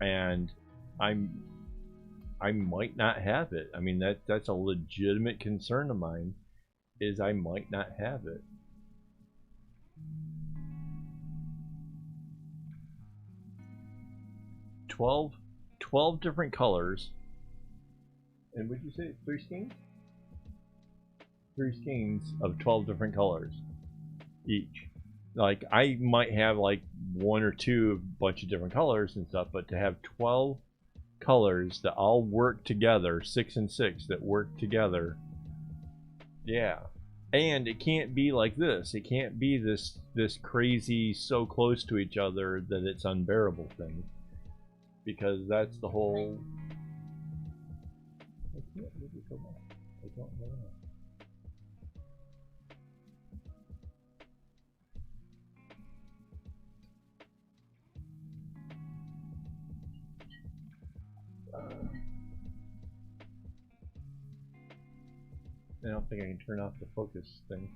and I might not have it. I mean, that's a legitimate concern of mine, is I might not have it. Twelve different colors. And would you say 3 skeins? 3 skeins of 12 different colors each. Like, I might have like 1 or 2 bunch of different colors and stuff, but to have 12 colors that all work together, 6 and 6 that work together, yeah. And it can't be like this. It can't be this crazy so close to each other that it's unbearable thing, because that's the whole. I can't really go back. I don't know. I don't think I can turn off the focus thing.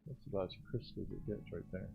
That's about as crisp as it gets right there.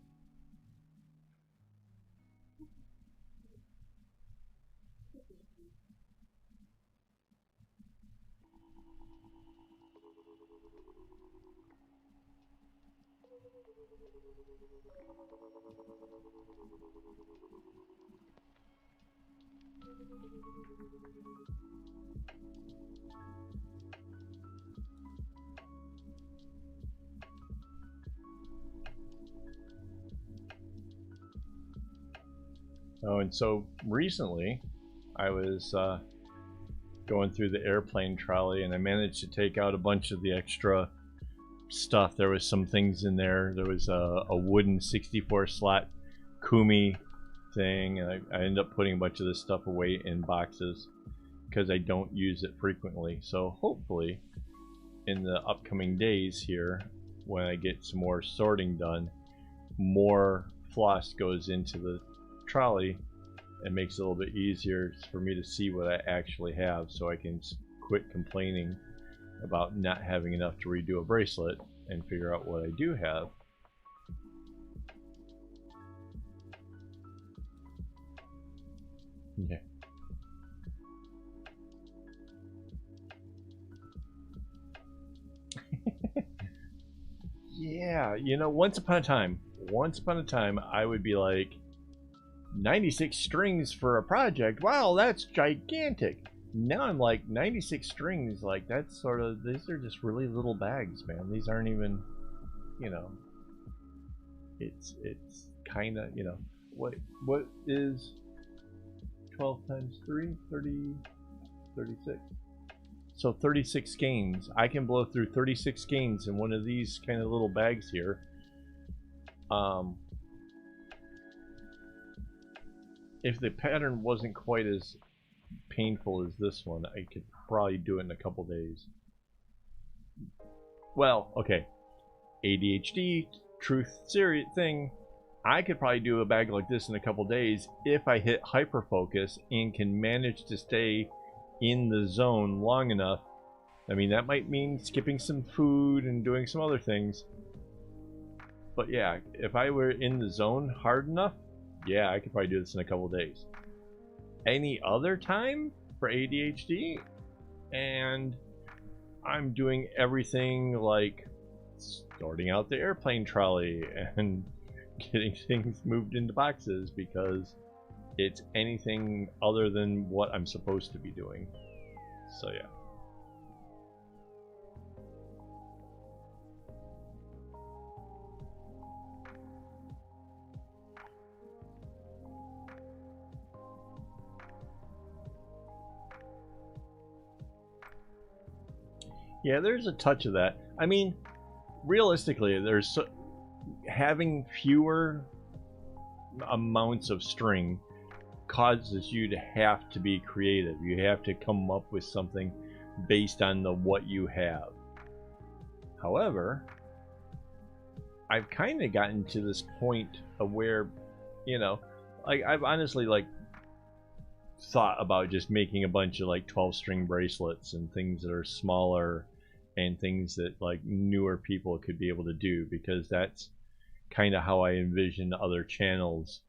Oh, and so recently I was going through the airplane trolley, and I managed to take out a bunch of the extra stuff. There was some things in there. There was a wooden 64 slot Kumi thing, and I ended up putting a bunch of this stuff away in boxes because I don't use it frequently. So hopefully in the upcoming days here, when I get some more sorting done, more floss goes into the trolley and makes it a little bit easier for me to see what I actually have, so I can quit complaining about not having enough to redo a bracelet and figure out what I do have. Yeah. Yeah, you know, once upon a time, I would be like, 96 strings for a project, wow, that's gigantic. Now I'm like, 96 strings, like that's sort of, these are just really little bags, man. These aren't even, you know, it's kind of, you know, what is 12 times 3? 30, 36. So 36 skeins. I can blow through 36 skeins in one of these kind of little bags here. If the pattern wasn't quite as painful as this one, I could probably do it in a couple days. Well, okay. ADHD, truth serious thing. I could probably do a bag like this in a couple days if I hit hyperfocus and can manage to stay in the zone long enough. I mean, that might mean skipping some food and doing some other things. But yeah, if I were in the zone hard enough, yeah, I could probably do this in a couple days. Any other time for ADHD, and I'm doing everything like sorting out the airplane trolley and getting things moved into boxes because it's anything other than what I'm supposed to be doing. So yeah. Yeah, there's a touch of that. I mean, realistically, there's having fewer amounts of string causes you to have to be creative. You have to come up with something based on what you have. However, I've kind of gotten to this point of where, you know, like I've honestly like thought about just making a bunch of like 12 string bracelets and things that are smaller and things that like newer people could be able to do, because that's kind of how I envision other channels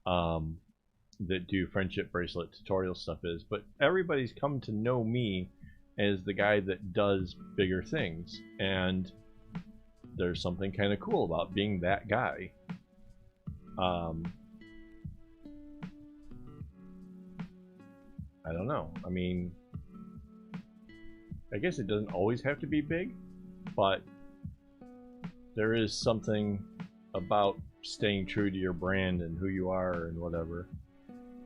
that do friendship bracelet tutorial stuff is. But everybody's come to know me as the guy that does bigger things, and there's something kind of cool about being that guy. I don't know. I mean, I guess it doesn't always have to be big, but there is something about staying true to your brand and who you are and whatever.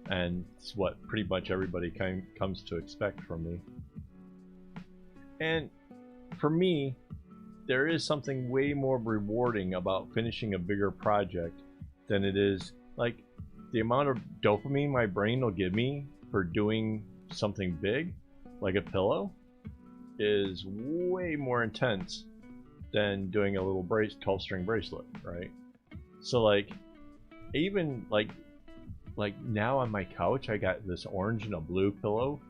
And it's what pretty much everybody comes to expect from me. And for me, there is something way more rewarding about finishing a bigger project than it is like the amount of dopamine my brain will give me for doing something big, like a pillow, is way more intense than doing a little 12-string bracelet, right? So like, even like now on my couch, I got this orange and a blue pillow.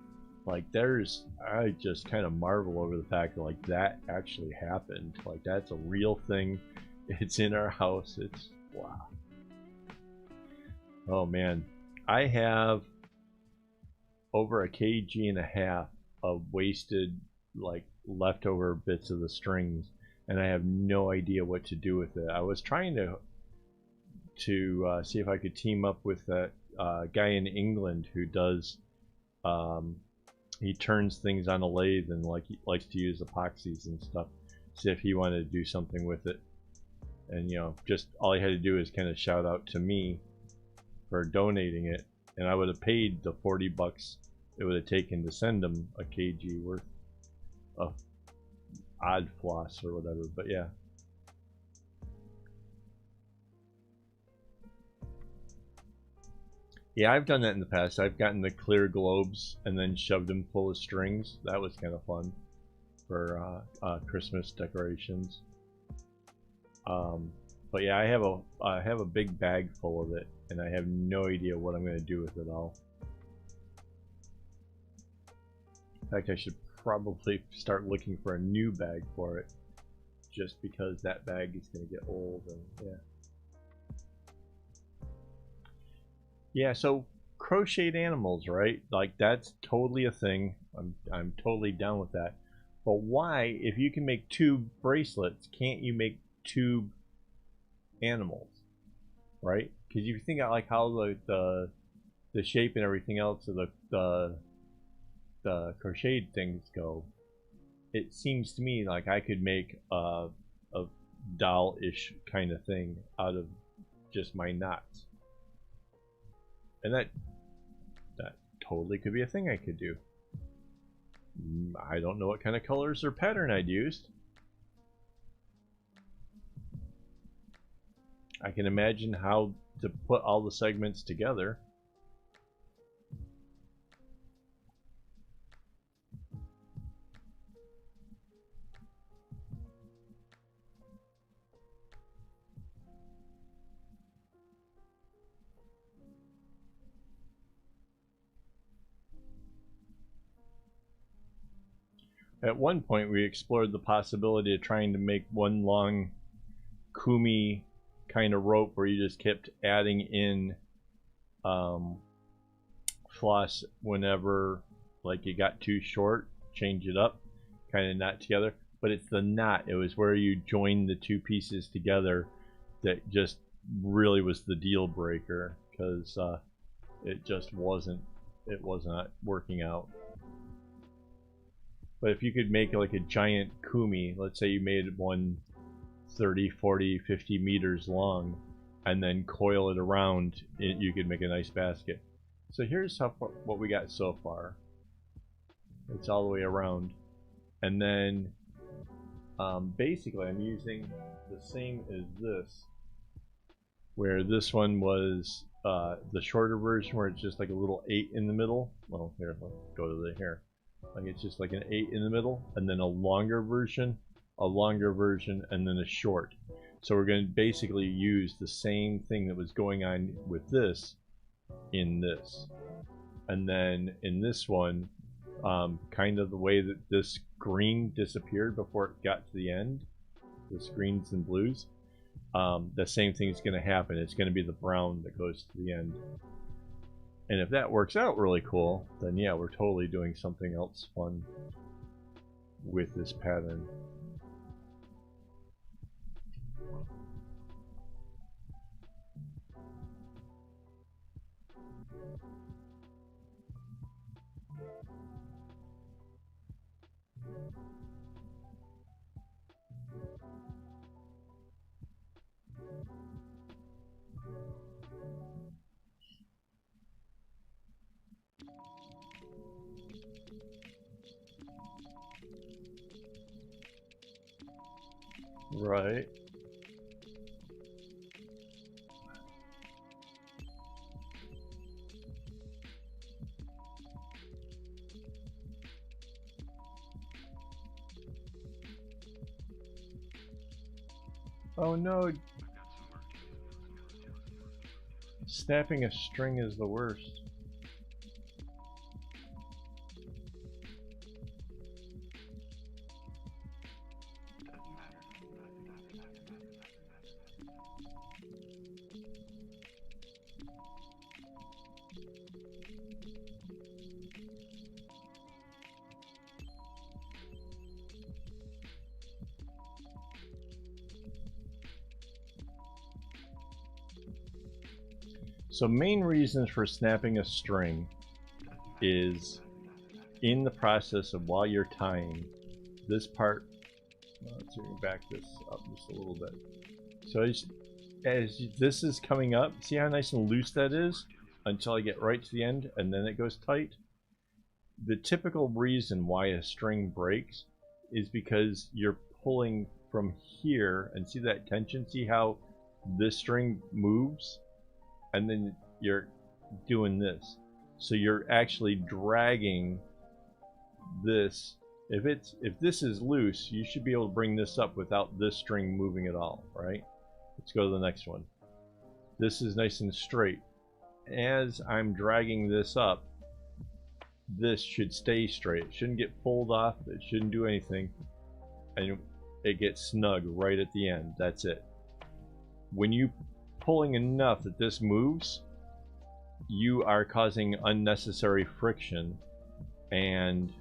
Like I just kind of marvel over the fact that like that actually happened. Like that's a real thing. It's in our house. It's wow. Oh man, I have over 1.5 kg of wasted like leftover bits of the strings, and I have no idea what to do with it. I was trying to see if I could team up with that guy in England who does he turns things on a lathe and like he likes to use epoxies and stuff. See if he wanted to do something with it, and you know, just all he had to do is kind of shout out to me for donating it, and I would have paid the 40 bucks it would have taken to send them a kg worth of odd floss or whatever. But yeah. Yeah, I've done that in the past. I've gotten the clear globes and then shoved them full of strings. That was kind of fun for Christmas decorations. But yeah, I have a big bag full of it, and I have no idea what I'm going to do with it all. In fact, I should probably start looking for a new bag for it, just because that bag is going to get old. And yeah. Yeah, so crocheted animals, right? Like, that's totally a thing. I'm totally down with that. But why, if you can make tube bracelets, can't you make tube animals, right? Because if you think about like how the shape and everything else of the crocheted things go, it seems to me like I could make a doll-ish kind of thing out of just my knots. And that totally could be a thing I could do. I don't know what kind of colors or pattern I'd used. I can imagine how to put all the segments together. At one point, we explored the possibility of trying to make one long Kumi kind of rope where you just kept adding in floss whenever like you got too short, change it up, kind of knot together. But it's the knot, it was where you join the two pieces together that just really was the deal breaker, because it just wasn't working out. But if you could make like a giant Kumi, let's say you made one 30, 40, 50 meters long, and then coil it around, you could make a nice basket. So here's what we got so far. It's all the way around. And then basically I'm using the same as this, where this one was the shorter version where it's just like a little 8 in the middle. Well, here, let's go to here. Like it's just like an 8 in the middle, and then a longer version, and then a short. So we're going to basically use the same thing that was going on with this in this. And then in this one, kind of the way that this green disappeared before it got to the end, this greens and blues, the same thing is going to happen. It's going to be the brown that goes to the end. And if that works out really cool, then yeah, we're totally doing something else fun with this pattern. Right. Oh no. Snapping a string is the worst. So main reasons for snapping a string is in the process of while you're tying this part. Let's see, back this up just a little bit. So as this is coming up, see how nice and loose that is until I get right to the end and then it goes tight. The typical reason why a string breaks is because you're pulling from here, and see that tension, see how this string moves and then you're doing this, so you're actually dragging this. If this is loose, you should be able to bring this up without this string moving at all, right? Let's go to the next one. This is nice and straight. As I'm dragging this up, this should stay straight. It shouldn't get pulled off. It shouldn't do anything. And it gets snug right at the end. That's it. When you pulling enough that this moves, you are causing unnecessary friction, and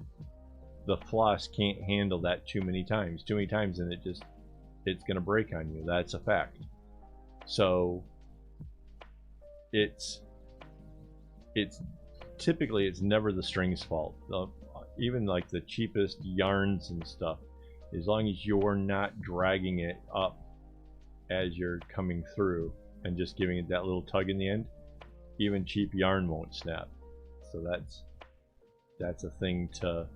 the floss can't handle that too many times. Too many times and it's gonna break on you. That's a fact. So it's typically it's never the string's fault. Even like the cheapest yarns and stuff, as long as you're not dragging it up as you're coming through and just giving it that little tug in the end, even cheap yarn won't snap. So that's a thing to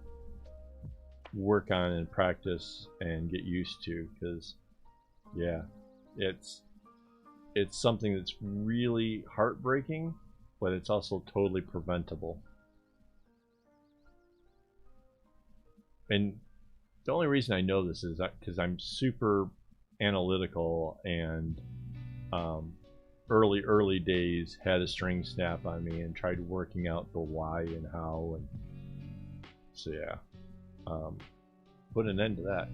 work on and practice and get used to, because yeah, it's something that's really heartbreaking, but it's also totally preventable. And the only reason I know this is because I'm super analytical, and early days had a string snap on me and tried working out the why and how, and so yeah, put an end to that.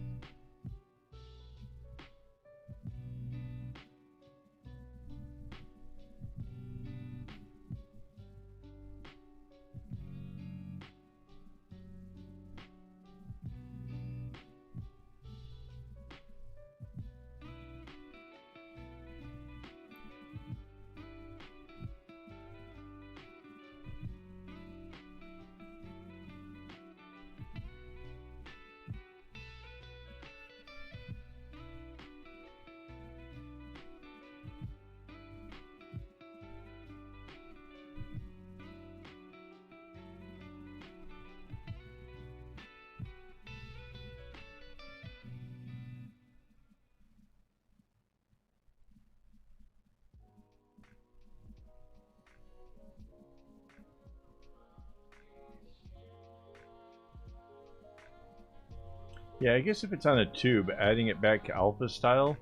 Yeah, I guess if it's on a tube, adding it back to alpha style,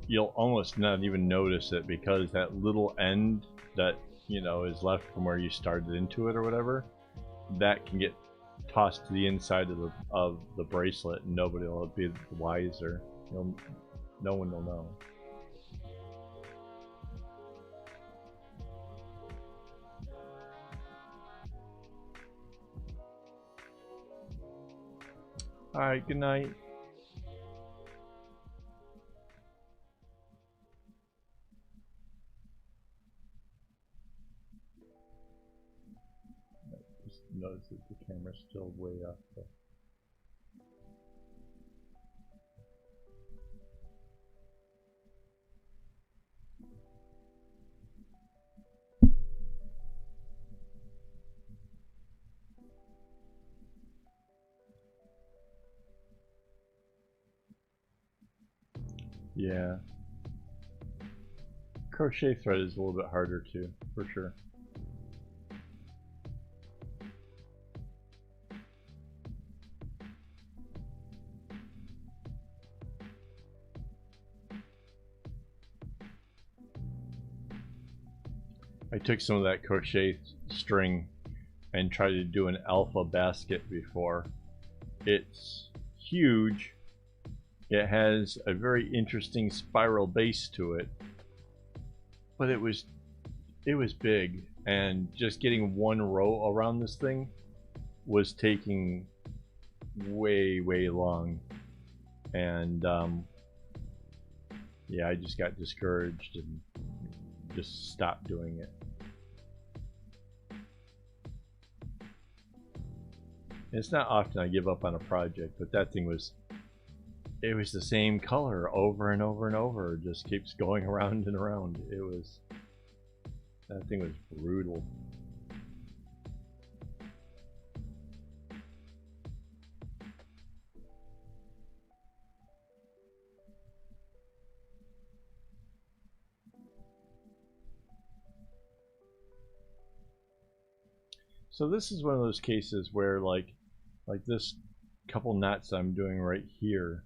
you'll almost not even notice it, because that little end that, you know, is left from where you started into it or whatever, that can get tossed to the inside of the bracelet, and nobody will be wiser. No one will know. Alright, good night. Just notice that the camera's still way up there. Yeah. Crochet thread is a little bit harder too, for sure. I took some of that crochet string and tried to do an alpha basket before. It's huge. It has a very interesting spiral base to it, but it was big, and just getting one row around this thing was taking way long, and yeah, I just got discouraged and just stopped doing it. It's not often I give up on a project, but that thing was it was the same color over and over and over. It just keeps going around and around. It was, that thing was brutal. So this is one of those cases where like this couple knots I'm doing right here,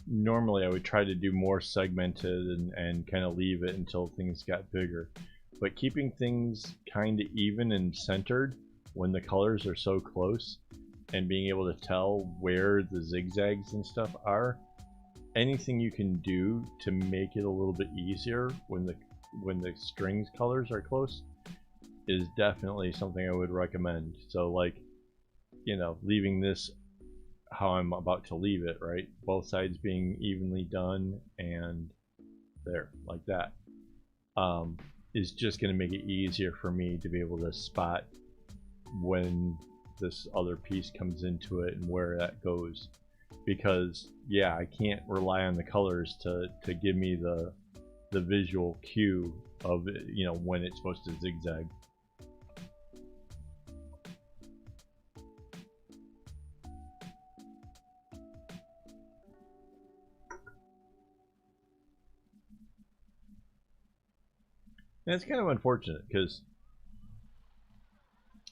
normally I would try to do more segmented and kind of leave it until things got bigger. But keeping things kind of even and centered when the colors are so close and being able to tell where the zigzags and stuff are, anything you can do to make it a little bit easier when the strings colors are close is definitely something I would recommend. So like, you know, leaving this how I'm about to leave it, right? Both sides being evenly done and there, like that, is just going to make it easier for me to be able to spot when this other piece comes into it and where that goes. Because yeah, I can't rely on the colors to give me the visual cue of it, you know, when it's supposed to zigzag. And it's kind of unfortunate because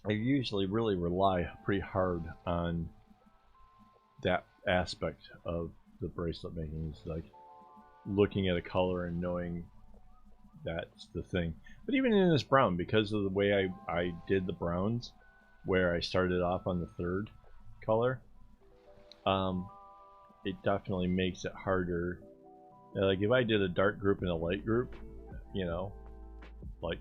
I usually really rely pretty hard on that aspect of the bracelet making, is like looking at a color and knowing that's the thing. But even in this brown, because of the way I did the browns, where I started off on the third color, it definitely makes it harder. Like if I did a dark group and a light group, you know, like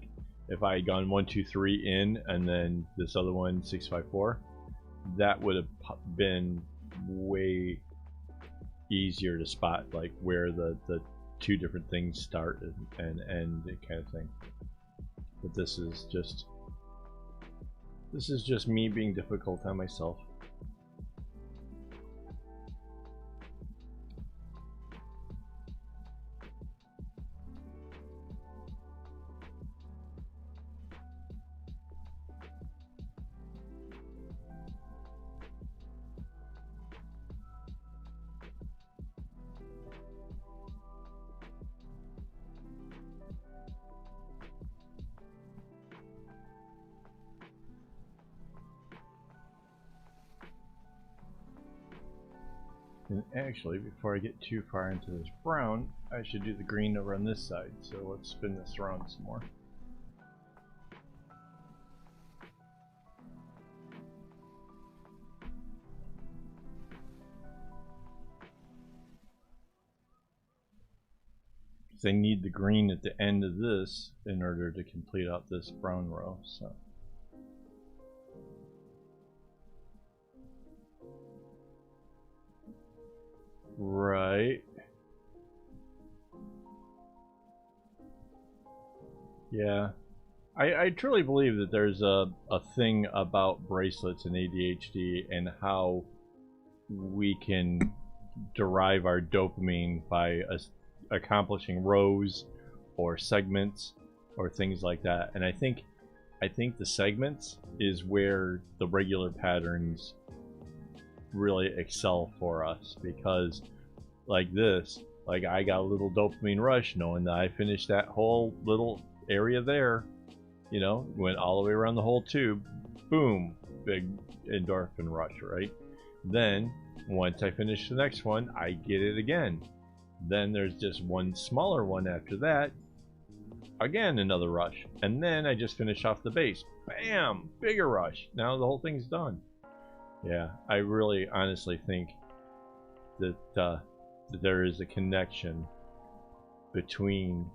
if I had gone 1 2 3 in and then this other one 6 5 4, that would have been way easier to spot, like where the two different things start and end, kind of thing. But this is just me being difficult on myself. And actually, before I get too far into this brown, I should do the green over on this side. So let's spin this around some more. Because I need the green at the end of this in order to complete out this brown row. So. Right. Yeah. I truly believe that there's a thing about bracelets and ADHD and how we can derive our dopamine by accomplishing rows or segments or things like that. And I think the segments is where the regular patterns really excel for us, because like this, like I got a little dopamine rush knowing that I finished that whole little area there, you know, went all the way around the whole tube, boom, big endorphin rush, right? Then once I finish the next one, I get it again. Then there's just one smaller one after that, again another rush, and then I just finish off the base, bam, bigger rush. Now the whole thing's done. Yeah, I really honestly think that, that there is a connection between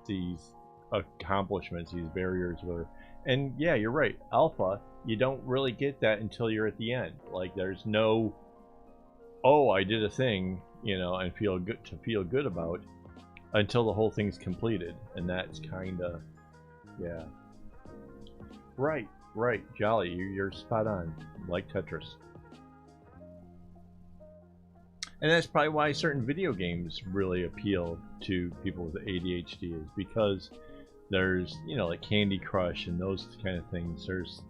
these accomplishments, these barriers, whatever. And yeah, you're right, alpha, you don't really get that until you're at the end. Like there's no, oh, I did a thing, you know, and feel good about, until the whole thing's completed. And that's kind of, yeah. Right, Jolly, you're spot on, like Tetris. And that's probably why certain video games really appeal to people with ADHD, is because there's, you know, like Candy Crush and those kind of things. There's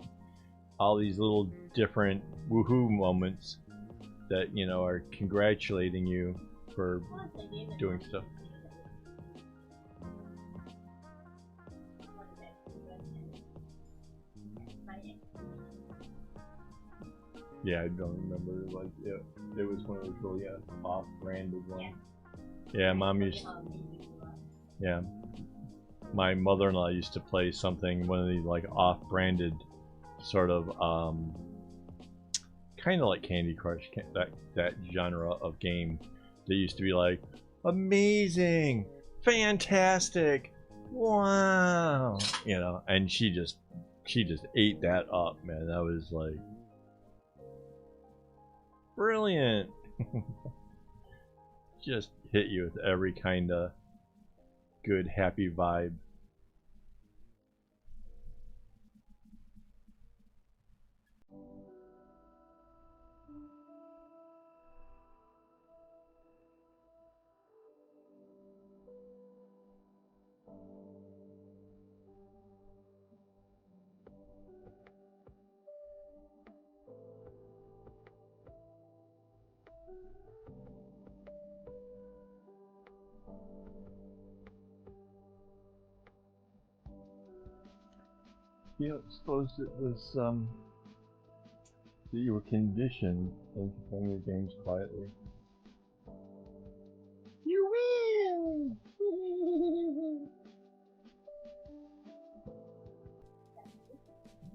all these little different woohoo moments that, you know, are congratulating you for doing stuff. Yeah, I don't remember. Like it was one of those really off-branded ones. Yeah, Mom used. Yeah, my mother-in-law used to play something, one of these like off-branded, sort of kind of like Candy Crush, that genre of game. That used to be like amazing, fantastic, wow, you know, and she just ate that up, man. That was like brilliant. Just hit you with every kind of good, happy vibe. You don't suppose it was that you were conditioned into playing your games quietly? You win!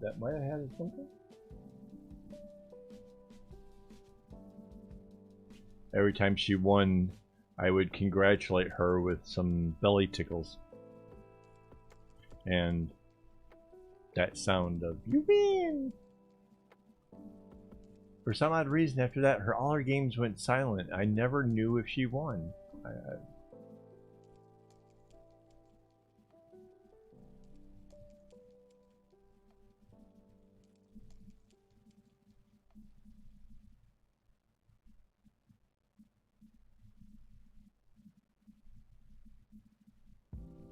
That might have had something? Every time she won, I would congratulate her with some belly tickles. And that sound of "you win." For some odd reason, after that, all her games went silent. I never knew if she won.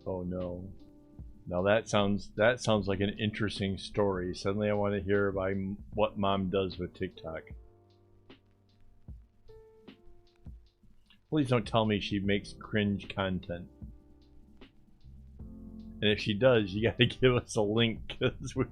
Oh no. Now that sounds like an interesting story. Suddenly I want to hear about what Mom does with TikTok. Please don't tell me she makes cringe content. And if she does, you gotta give us a link, 'cause we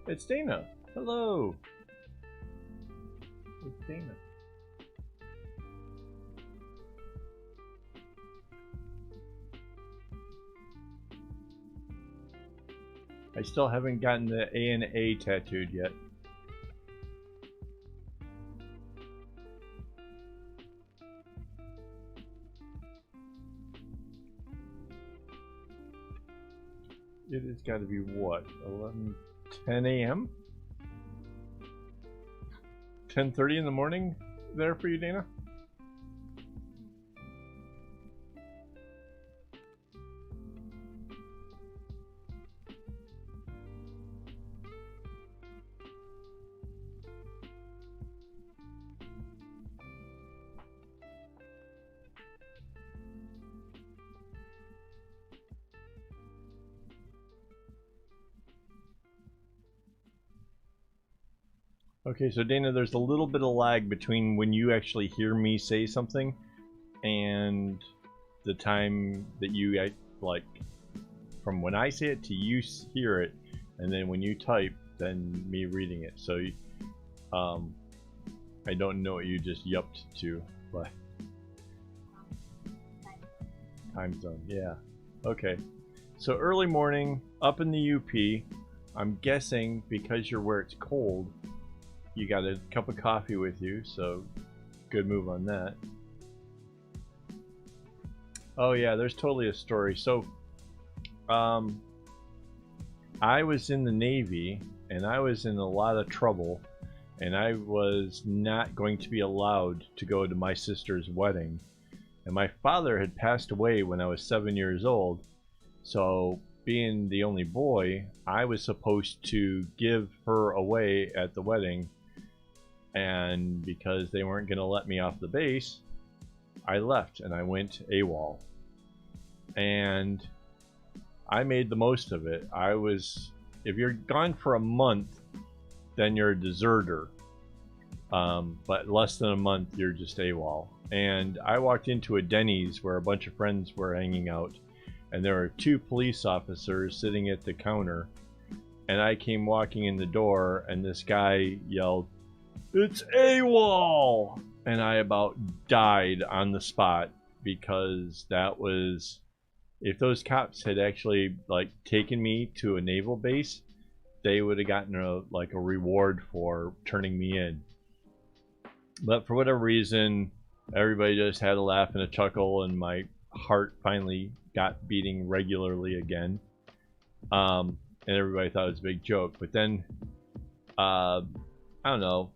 It's Dana. Hello. It's Dana. I still haven't gotten the A and A tattooed yet. It has got to be what? 10 a.m.? 10:30 in the morning there for you, Dana? Okay, so Dana, there's a little bit of lag between when you actually hear me say something and the time that you, like, from when I say it to you hear it, and then when you type, then me reading it. So, I don't know what you just yupped to, but... Time zone, yeah. Okay. So early morning, up in the UP, I'm guessing because you're where it's cold, you got a cup of coffee with you, so good move on that. Oh yeah, there's totally a story. So, I was in the Navy, and I was in a lot of trouble, and I was not going to be allowed to go to my sister's wedding. And my father had passed away when I was 7 years old, so being the only boy, I was supposed to give her away at the wedding, and because they weren't going to let me off the base, I left and I went AWOL. And I made the most of it. If you're gone for a month, then you're a deserter. But less than a month, you're just AWOL. And I walked into a Denny's where a bunch of friends were hanging out, and there were 2 police officers sitting at the counter. And I came walking in the door, and this guy yelled, "It's AWOL!" And I about died on the spot, because that was, if those cops had actually like taken me to a naval base, they would have gotten a reward for turning me in. But for whatever reason, everybody just had a laugh and a chuckle, and my heart finally got beating regularly again. And everybody thought it was a big joke. But then, I don't know,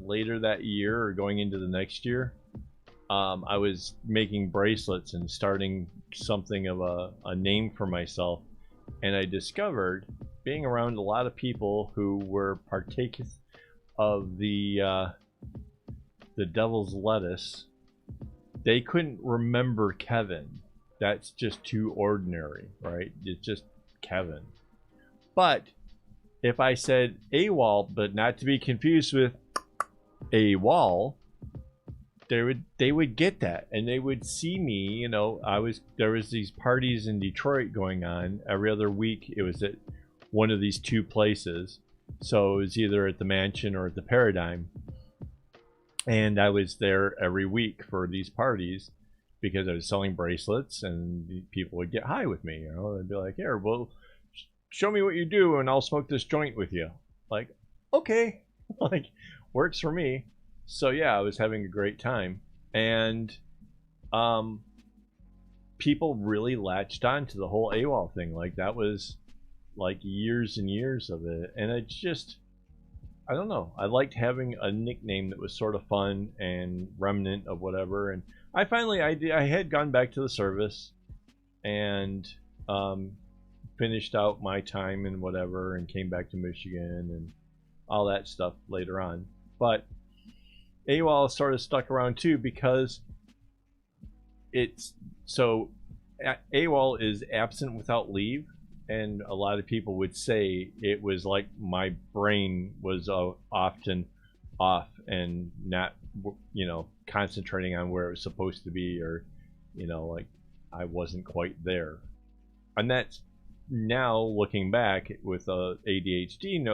later that year or going into the next year, I was making bracelets and starting something of a name for myself, and I discovered, being around a lot of people who were partakers of the devil's lettuce, they couldn't remember Kevin. That's just too ordinary, right? It's just Kevin. But if I said AWOL, but not to be confused with AWOL, they would get that, and they would see me. You know, there was these parties in Detroit going on every other week. It was at one of these 2 places, so it was either at the Mansion or at the Paradigm, and I was there every week for these parties because I was selling bracelets, and people would get high with me. You know, they'd be like, "Here, well, show me what you do, and I'll smoke this joint with you." Like, okay, like, works for me. So yeah, I was having a great time, and people really latched on to the whole AWOL thing. Like, that was like years and years of it, and it just, I don't know, I liked having a nickname that was sort of fun and remnant of whatever. And I finally, I had gone back to the service and finished out my time and whatever, and came back to Michigan and all that stuff later on. But AWOL sort of stuck around too, because it's so, AWOL is absent without leave, and a lot of people would say it was like my brain was often off and not, you know, concentrating on where it was supposed to be, or, you know, like I wasn't quite there. And that's, now looking back with a ADHD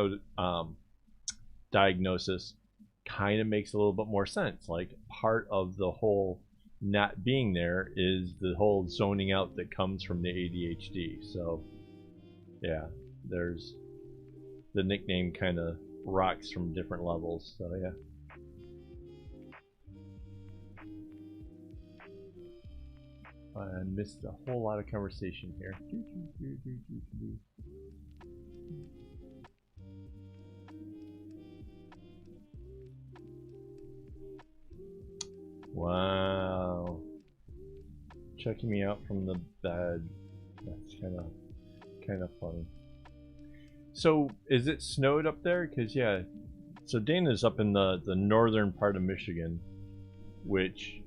diagnosis, kind of makes a little bit more sense. Like, part of the whole not being there is the whole zoning out that comes from the ADHD. So yeah, there's the nickname kind of rocks from different levels. So yeah. I missed a whole lot of conversation here. Wow. Checking me out from the bed. That's kind of funny. So, is it snowed up there? Because, yeah. So, Dana's up in the northern part of Michigan, which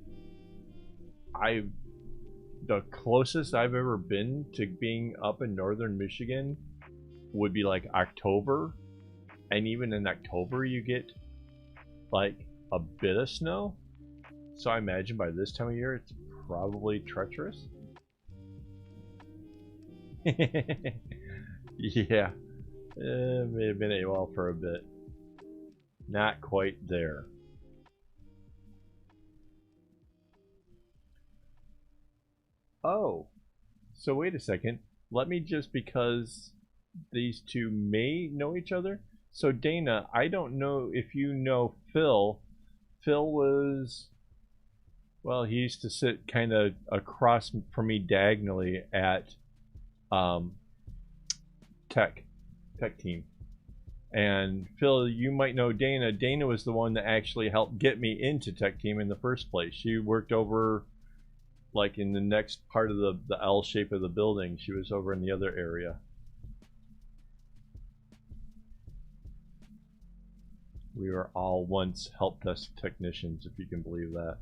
the closest I've ever been to being up in northern Michigan would be like October. And even in October, you get like a bit of snow. So I imagine by this time of year, it's probably treacherous. Yeah, may have been AWOL for a bit. Not quite there. Oh, so wait a second. Let me just, because these two may know each other. So Dana, I don't know if you know Phil. Phil was, well, he used to sit kind of across from me diagonally at tech team. And Phil, you might know Dana. Dana was the one that actually helped get me into tech team in the first place. She worked over like in the next part of the L shape of the building. She was over in the other area. We were all once help desk technicians, if you can believe that.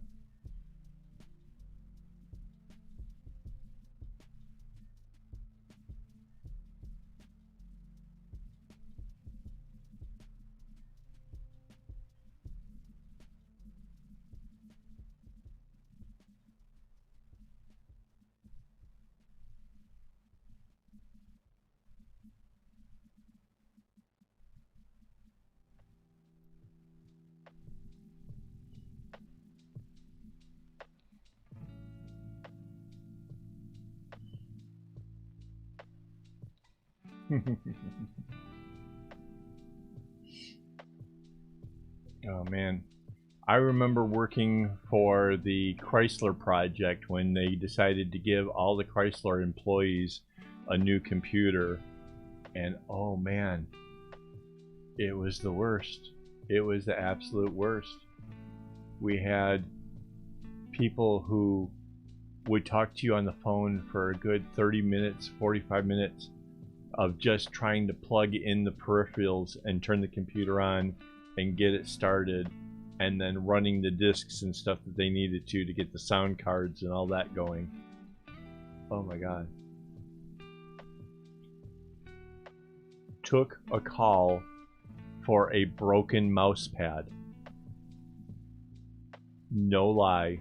Oh man, I remember working for the Chrysler project when they decided to give all the Chrysler employees a new computer, and oh man, it was the worst. It was the absolute worst. We had people who would talk to you on the phone for a good 30 minutes, 45 minutes of just trying to plug in the peripherals and turn the computer on and get it started, and then running the discs and stuff that they needed to get the sound cards and all that going. Oh my god. Took a call for a broken mouse pad. No lie,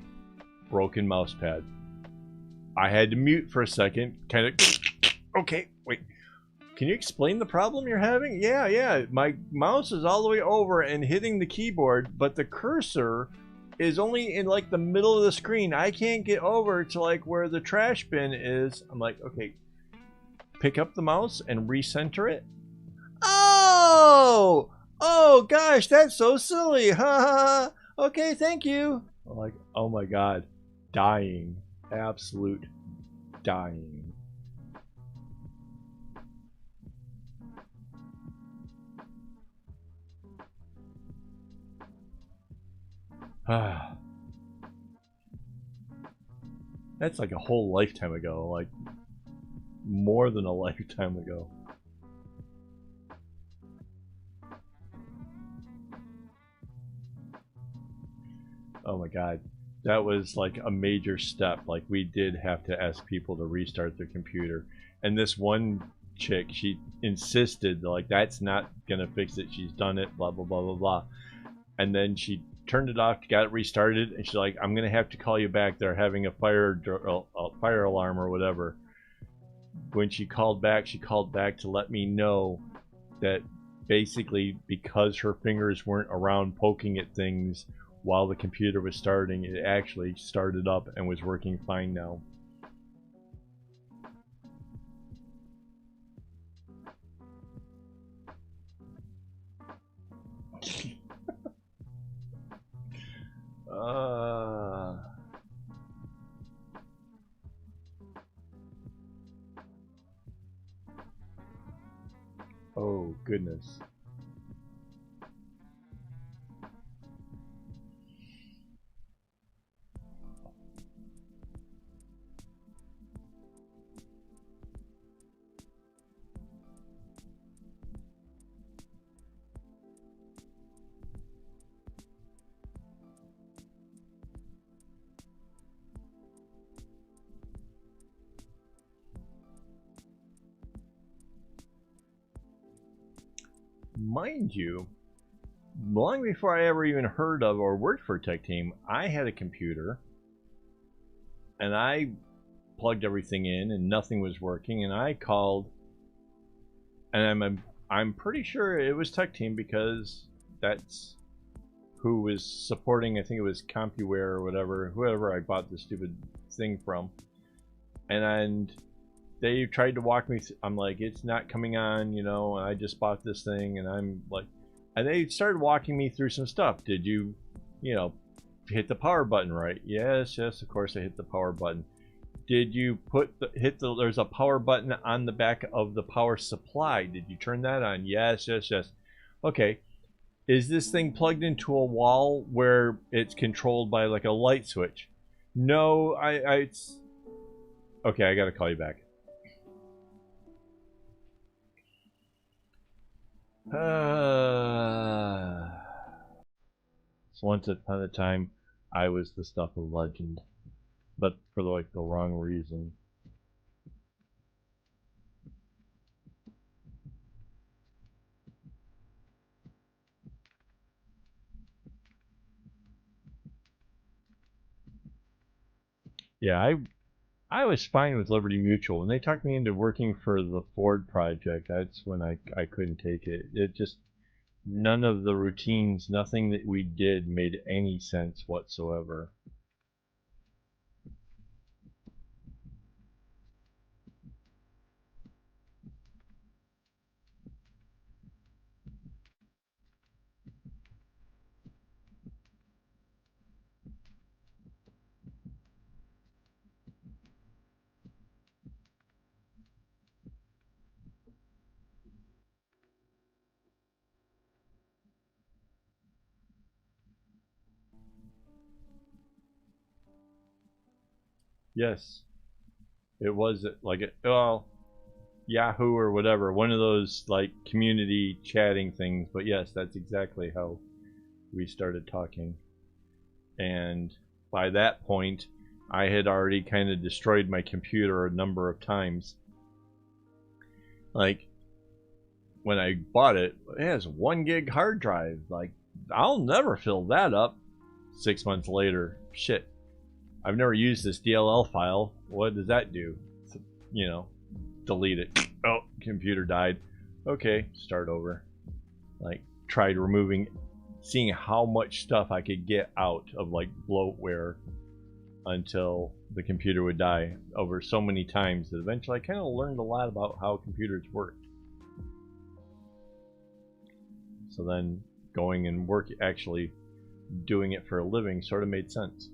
broken mouse pad. I had to mute for a second, kind of. Okay, wait. Can you explain the problem you're having? Yeah. My mouse is all the way over and hitting the keyboard, but the cursor is only in like the middle of the screen. I can't get over to like where the trash bin is. I'm like, okay, pick up the mouse and recenter it. Oh gosh, that's so silly. Ha ha. Okay, thank you. I'm like, oh my god, dying, absolute dying. That's like a whole lifetime ago, like more than a lifetime ago. Oh my god, that was like a major step. Like we did have to ask people to restart their computer, and this one chick, she insisted like that's not gonna fix it, she's done it, blah blah blah blah blah. And then she turned it off, got it restarted, and she's like, I'm gonna have to call you back, they're having a fire alarm or whatever. When she called back to let me know that basically because her fingers weren't around poking at things while the computer was starting, it actually started up and was working fine now. Oh goodness. Mind you, long before I ever even heard of or worked for a tech team, I had a computer and I plugged everything in and nothing was working, and I called, and I'm pretty sure it was tech team because that's who was supporting. I think it was CompuWare or whatever, whoever I bought the stupid thing from, and they tried to walk me through. I'm like, it's not coming on, you know, I just bought this thing, and I'm like, and they started walking me through some stuff. Did you hit the power button right? Yes, of course I hit the power button. Did you there's a power button on the back of the power supply. Did you turn that on? Yes. Okay, is this thing plugged into a wall where it's controlled by like a light switch? No, it's... Okay, I gotta call you back. So once upon a time, I was the stuff of legend, but for like the wrong reason. Yeah, I was fine with Liberty Mutual. When they talked me into working for the Ford project, that's when I couldn't take it. It just, none of the routines, nothing that we did made any sense whatsoever. Yes, it was like, well, Yahoo or whatever, one of those like community chatting things. But yes, that's exactly how we started talking. And by that point, I had already kind of destroyed my computer a number of times. Like, when I bought it, it has 1 gig hard drive. Like, I'll never fill that up. 6 months later, shit, I've never used this DLL file. What does that do? You know, delete it. Oh, computer died. Okay, start over. Like, tried removing, seeing how much stuff I could get out of like bloatware until the computer would die over so many times that eventually I kind of learned a lot about how computers worked. So then going and actually doing it for a living sort of made sense.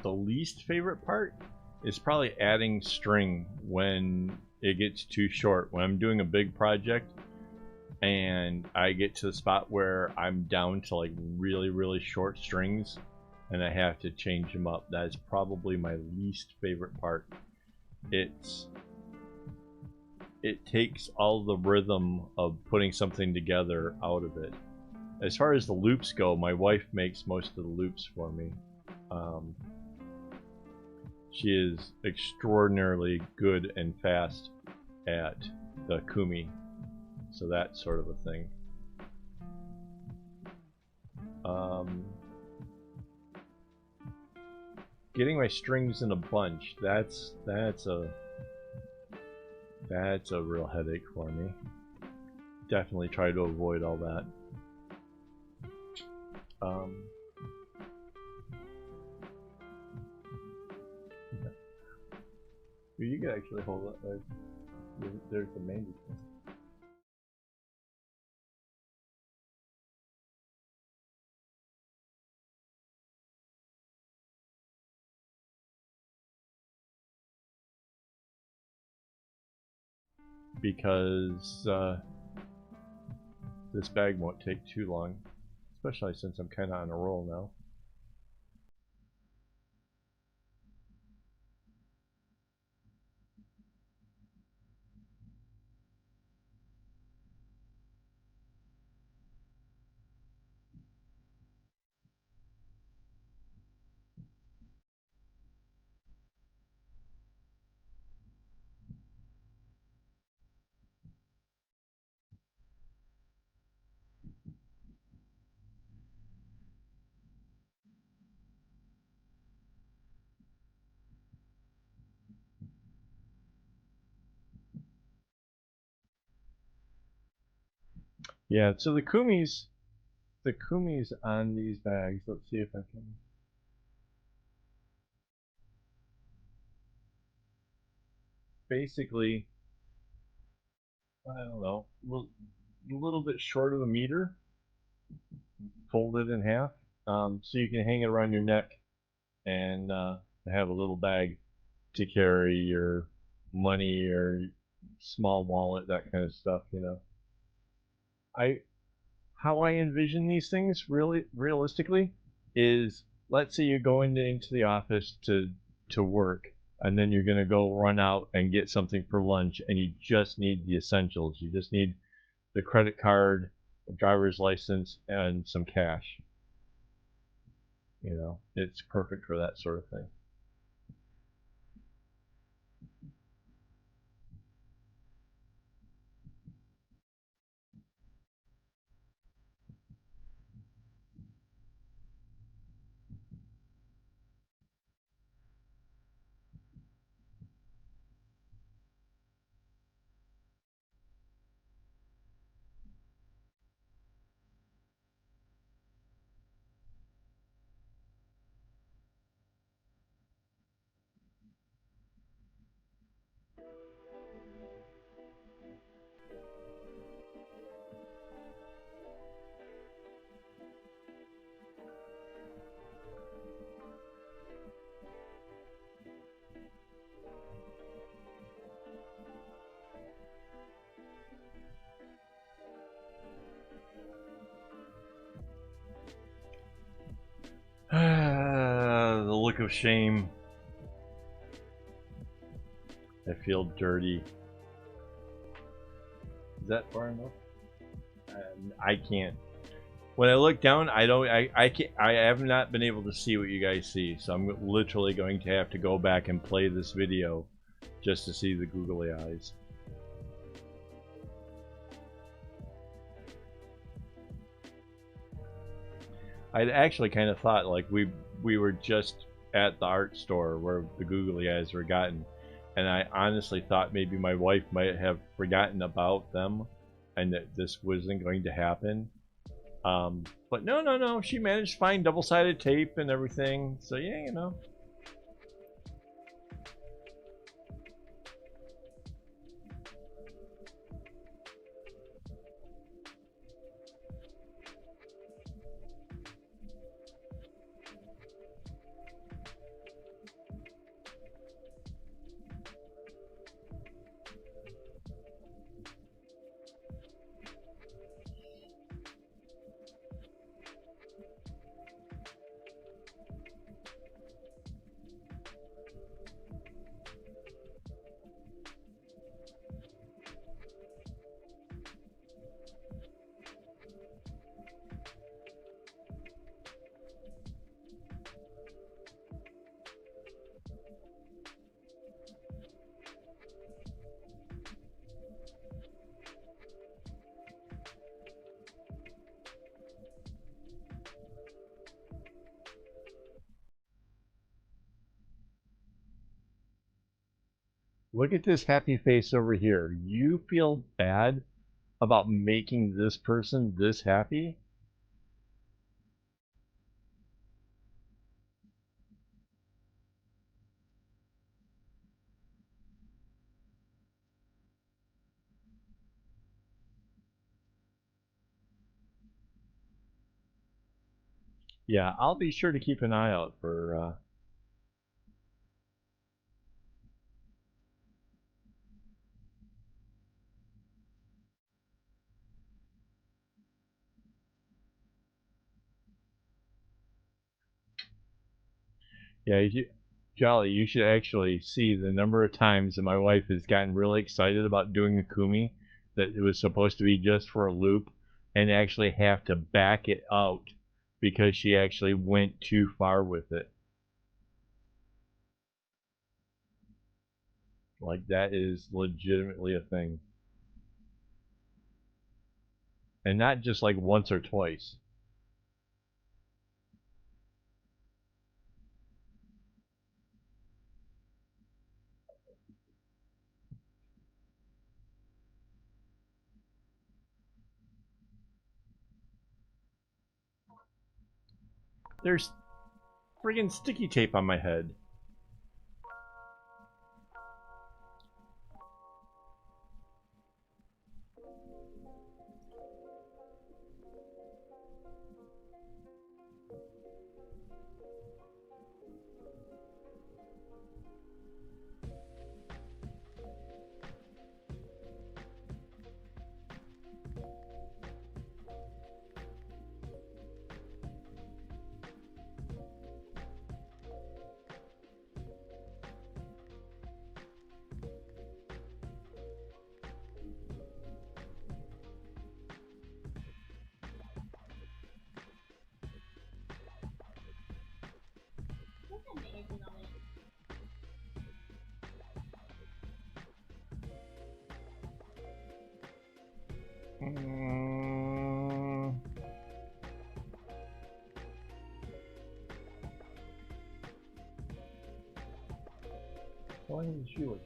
The least favorite part is probably adding string when it gets too short. When I'm doing a big project and I get to the spot where I'm down to like really short strings and I have to change them up, that is probably my least favorite part. It takes all the rhythm of putting something together out of it. As far as the loops go, my wife makes most of the loops for me. She is extraordinarily good and fast at the Kumi, so that sort of a thing. Getting my strings in a bunch, that's a real headache for me. Definitely try to avoid all that. You could actually hold it. There's the main thing. Because this bag won't take too long, especially since I'm kind of on a roll now. Yeah, so the Kumis on these bags. Let's see if I can. Basically, I don't know, a little bit short of a meter, folded in half, so you can hang it around your neck and have a little bag to carry your money or small wallet, that kind of stuff. I how I envision these things really realistically is, let's say you're going into the office to work, and then you're going to go run out and get something for lunch, and you just need the essentials. You just need the credit card, the driver's license, and some cash. It's perfect for that sort of thing. The look of shame. I feel dirty. Is that far enough? I can't. When I look down, I don't. I can't. I have not been able to see what you guys see, so I'm literally going to have to go back and play this video just to see the googly eyes. I'd actually kind of thought like we were just at the art store where the googly eyes were gotten, and I honestly thought maybe my wife might have forgotten about them, and that this wasn't going to happen. But no, no, no. She managed to find double-sided tape and everything. So yeah. Look at this happy face over here. You feel bad about making this person this happy? Yeah, I'll be sure to keep an eye out for. Yeah, Jolly, you should actually see the number of times that my wife has gotten really excited about doing a Kumi that it was supposed to be just for a loop, and actually have to back it out because she actually went too far with it. Like, that is legitimately a thing. And not just like once or twice. There's friggin' sticky tape on my head. Why didn't you look?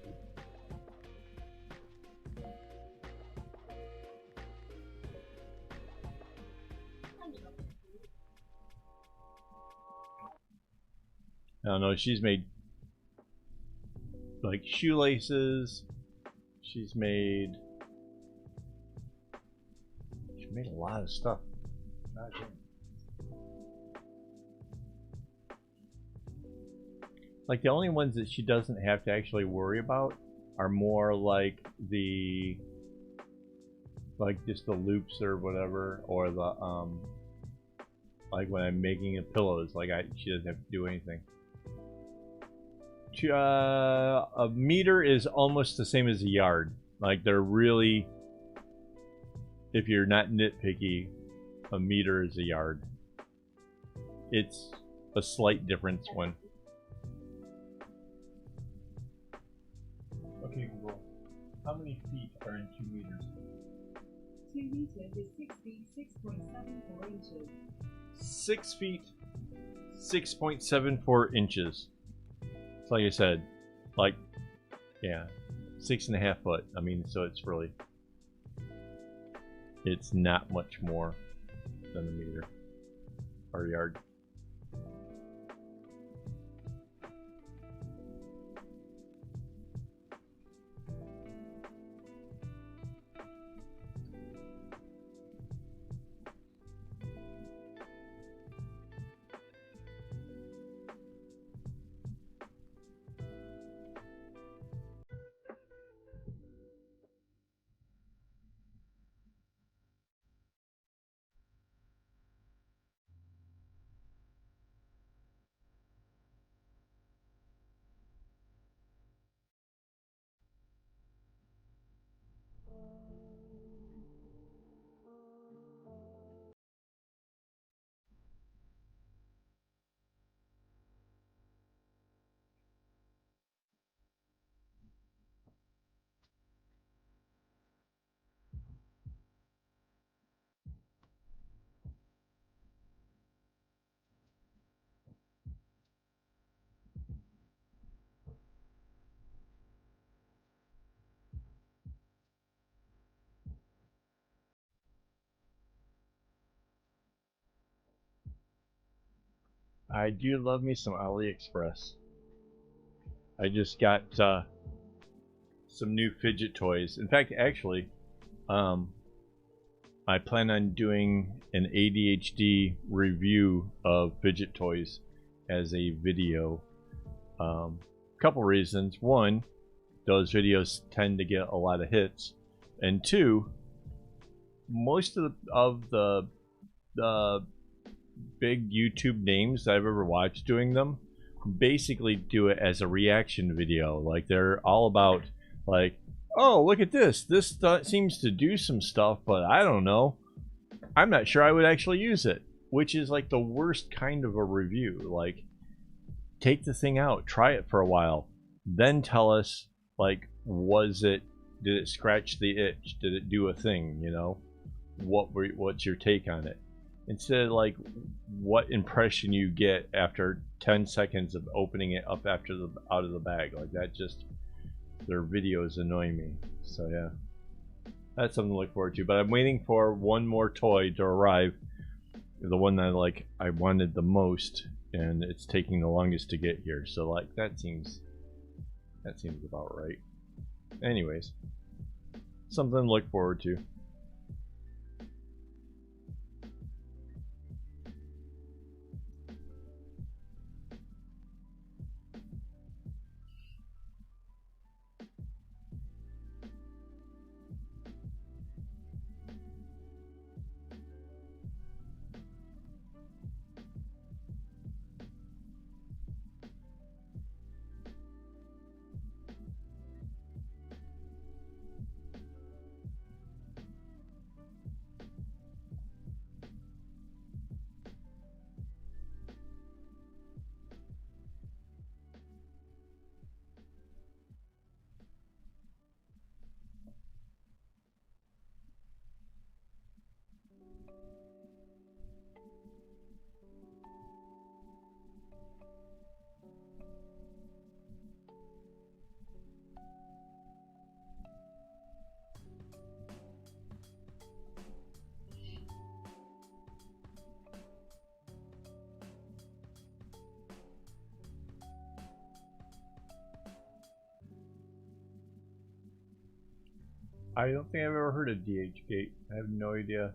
I don't know, she's made like shoelaces. She made a lot of stuff. Like the only ones that she doesn't have to actually worry about are more like the just the loops or whatever, or the like when I'm making the pillows, like she doesn't have to do anything. A meter is almost the same as a yard. Like they're really, if you're not nitpicky, a meter is a yard. It's a slight difference when. Okay, Google. How many feet are in 2 meters? 2 meters is 6 feet, 6.74 inches. 6 feet, 6.74 inches. It's like I said, like, yeah, 6.5 foot. I mean, so it's really, it's not much more than a meter or yard. I do love me some AliExpress. I just got some new fidget toys. In fact, actually, I plan on doing an ADHD review of fidget toys as a video. Couple reasons. One, those videos tend to get a lot of hits, and two, most of the big YouTube names that I've ever watched doing them basically do it as a reaction video. Like they're all about like, oh, look at this seems to do some stuff, but I don't know, I'm not sure I would actually use it, which is like the worst kind of a review. Like, take the thing out, try it for a while, then tell us, like, did it scratch the itch, did it do a thing, you know, what's your take on it, instead of like what impression you get after 10 seconds of opening it up out of the bag. Like that, just their videos annoy me. So yeah, that's something to look forward to. But I'm waiting for one more toy to arrive. the one that I wanted the most, and it's taking the longest to get here. So like that seems about right. Anyways, something to look forward to. I don't think I've ever heard of DH-gate. I have no idea.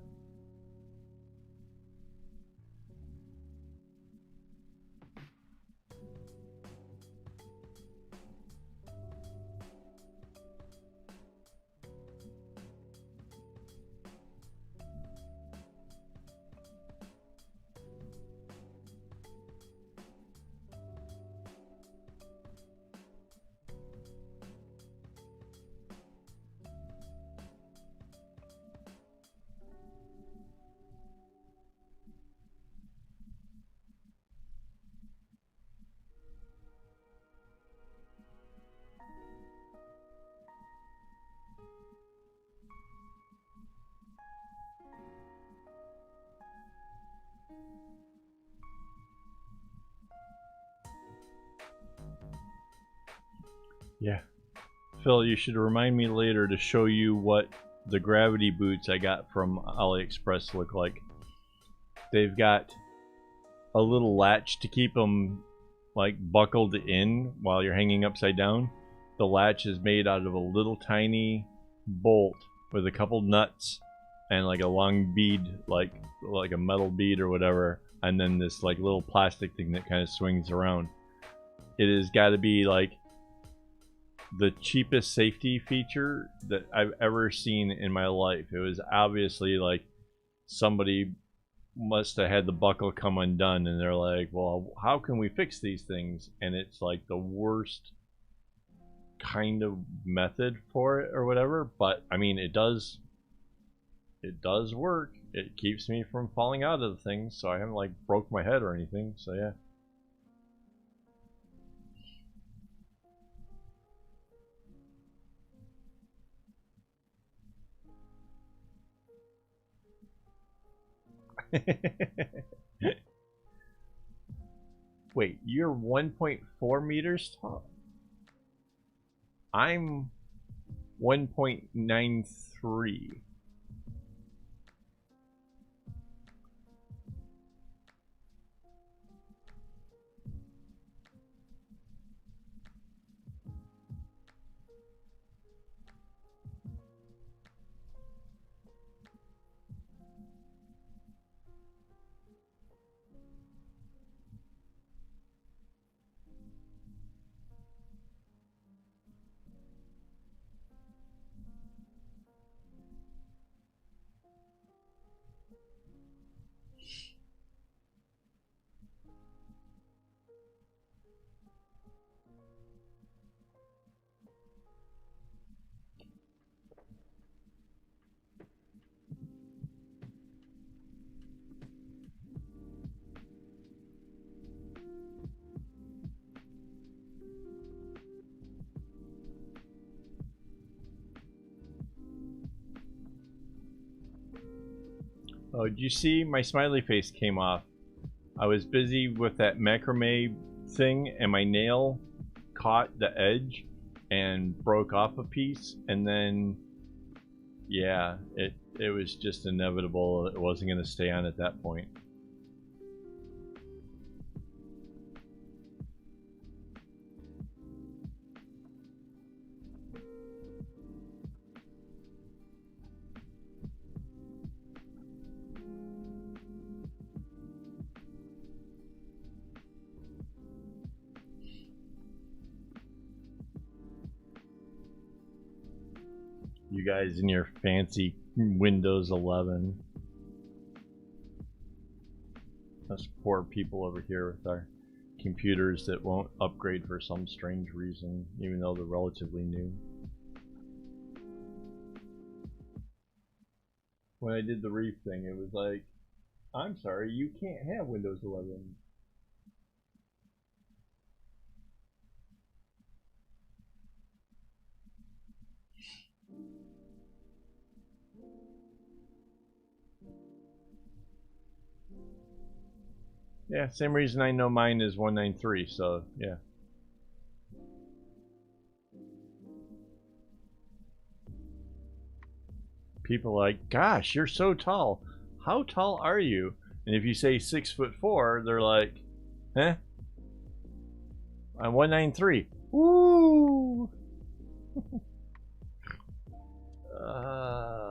Yeah. Phil, you should remind me later to show you what the gravity boots I got from AliExpress look like. They've got a little latch to keep them like buckled in while you're hanging upside down. The latch is made out of a little tiny bolt with a couple nuts and like a long bead, like a metal bead or whatever, and then this like little plastic thing that kind of swings around. It has got to be like the cheapest safety feature that I've ever seen in my life. It was obviously like somebody must have had the buckle come undone and they're like, well, how can we fix these things? And it's like the worst kind of method for it or whatever, but I mean it does work. It keeps me from falling out of the things, so I haven't like broke my head or anything, so yeah. Wait, you're 1.4 meters tall? I'm 1.93. Oh, did you see my smiley face came off? I was busy with that macrame thing and my nail caught the edge and broke off a piece, and then yeah, it was just inevitable. It wasn't going to stay on at that point. You guys in your fancy Windows 11. Us poor people over here with our computers that won't upgrade for some strange reason, even though they're relatively new. When I did the reef thing, it was like, I'm sorry, you can't have Windows 11. Yeah, same reason I know mine is 193, so yeah. People are like, gosh, you're so tall. How tall are you? And if you say 6'4", they're like, huh? I'm 193. Woo! uh...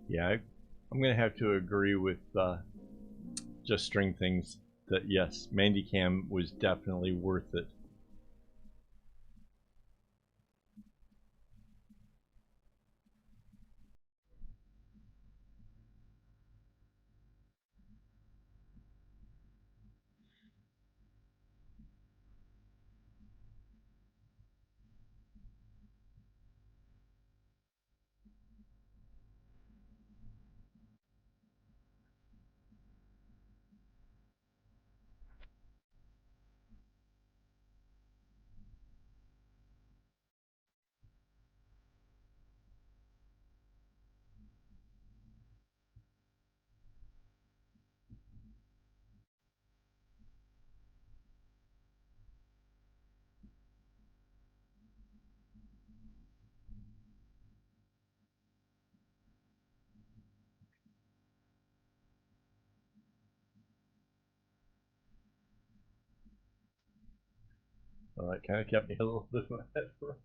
Yeah, I'm gonna have to agree with just string things that yes, Mandycam was definitely worth it. Well, that kind of kept me a little bit wet for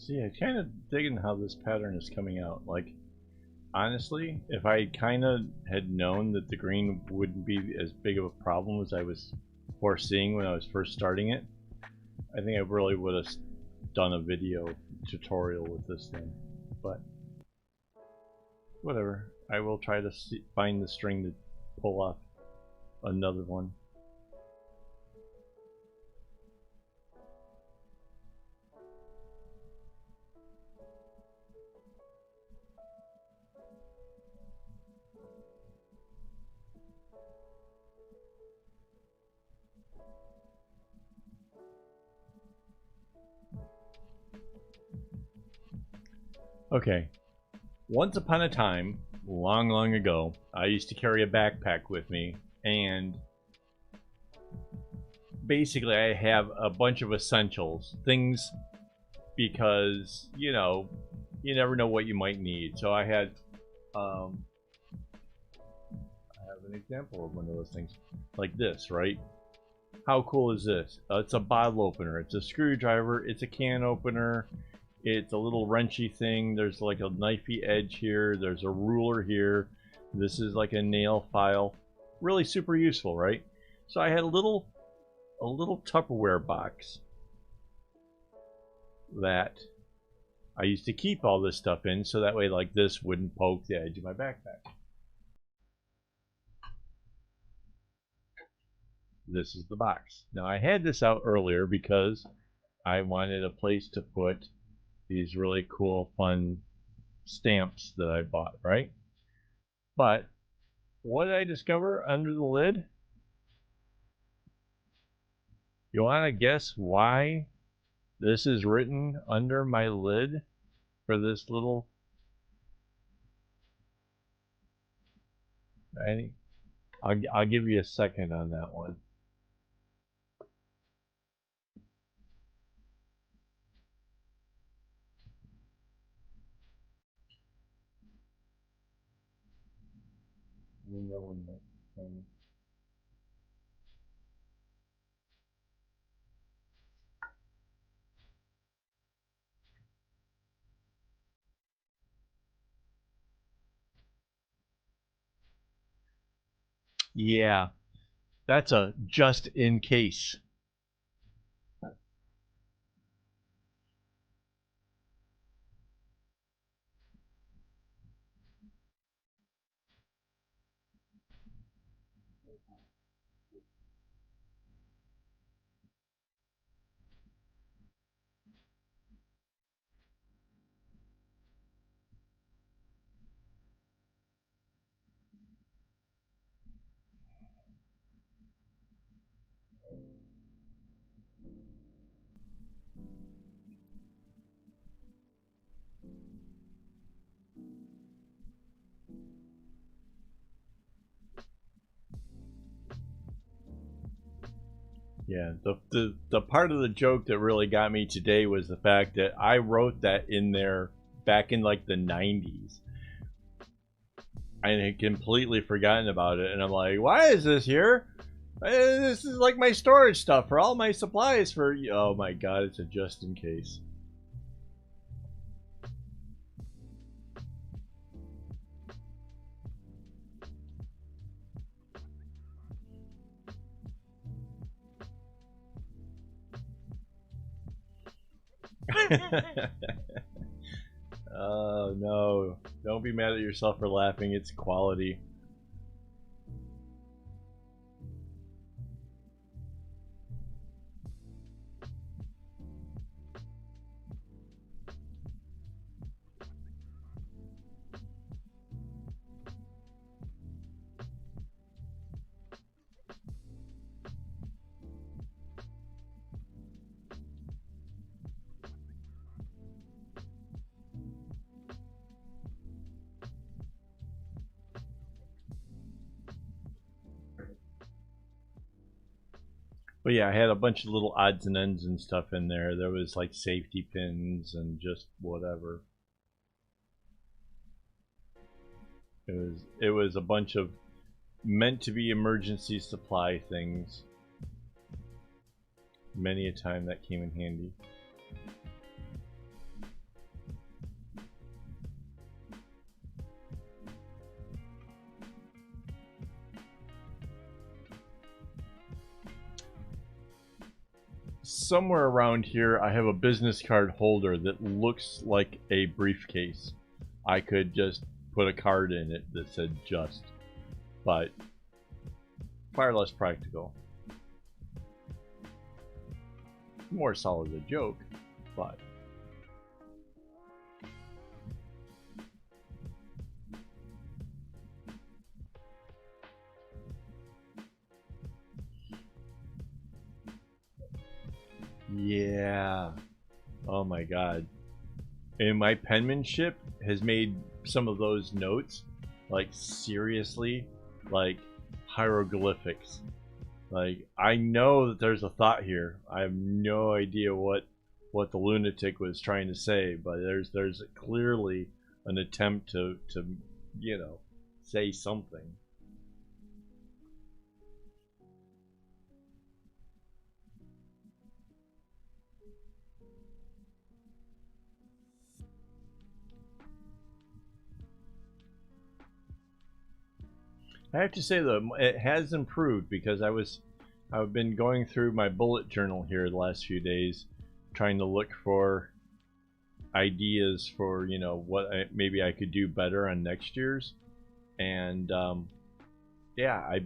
So yeah, kind of digging how this pattern is coming out. Like, honestly, if I kind of had known that the green wouldn't be as big of a problem as I was foreseeing when I was first starting it, I think I really would have done a video tutorial with this thing. But whatever, I will try to find the string to pull off another one. Okay, once upon a time, long, long ago, I used to carry a backpack with me, and basically I have a bunch of essentials, things, because, you know, you never know what you might need. So I have an example of one of those things, like this, right? How cool is this? It's a bottle opener, it's a screwdriver, it's a can opener, it's a little wrenchy thing. There's like a knifey edge here. There's a ruler here. This is like a nail file. Really super useful, right? So I had a little Tupperware box that I used to keep all this stuff in, so that way like this wouldn't poke the edge of my backpack. This is the box. Now I had this out earlier because I wanted a place to put these really cool, fun stamps that I bought, right? But what did I discover under the lid? You want to guess why this is written under my lid for this little... I'll give you a second on that one. Yeah, that's a just in case. Yeah, the part of the joke that really got me today was the fact that I wrote that in there back in like the 90s. I had completely forgotten about it, and I'm like, why is this here? This is like my storage stuff for all my supplies for... Oh my god, it's a just in case. Oh no, don't be mad at yourself for laughing, it's quality. But yeah, I had a bunch of little odds and ends and stuff in there. There was like safety pins and just whatever. It was a bunch of meant to be emergency supply things. Many a time that came in handy. somewhere around here I have a business card holder that looks like a briefcase. I could just put a card in it that said just, but far less practical. More solid a joke, but yeah. Oh my god. And my penmanship has made some of those notes like seriously like hieroglyphics. Like, I know that there's a thought here. I have no idea what the lunatic was trying to say, but there's clearly an attempt to you know, say something. I have to say though, it has improved because I've been going through my bullet journal here the last few days, trying to look for ideas for, you know, what maybe I could do better on next year's. And yeah, I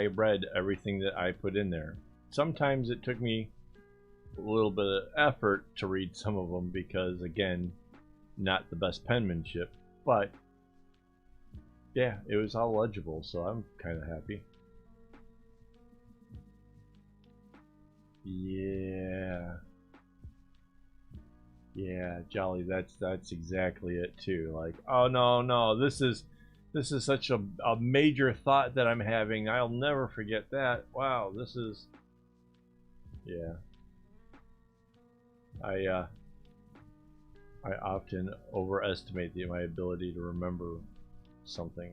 read everything that I put in there. Sometimes it took me a little bit of effort to read some of them because, again, not the best penmanship, but yeah, it was all legible, so I'm kind of happy. Yeah. Yeah, Jolly, that's exactly it too. Like, oh no, this is such a major thought that I'm having. I'll never forget that. Wow, this is yeah. I I often overestimate my ability to remember something.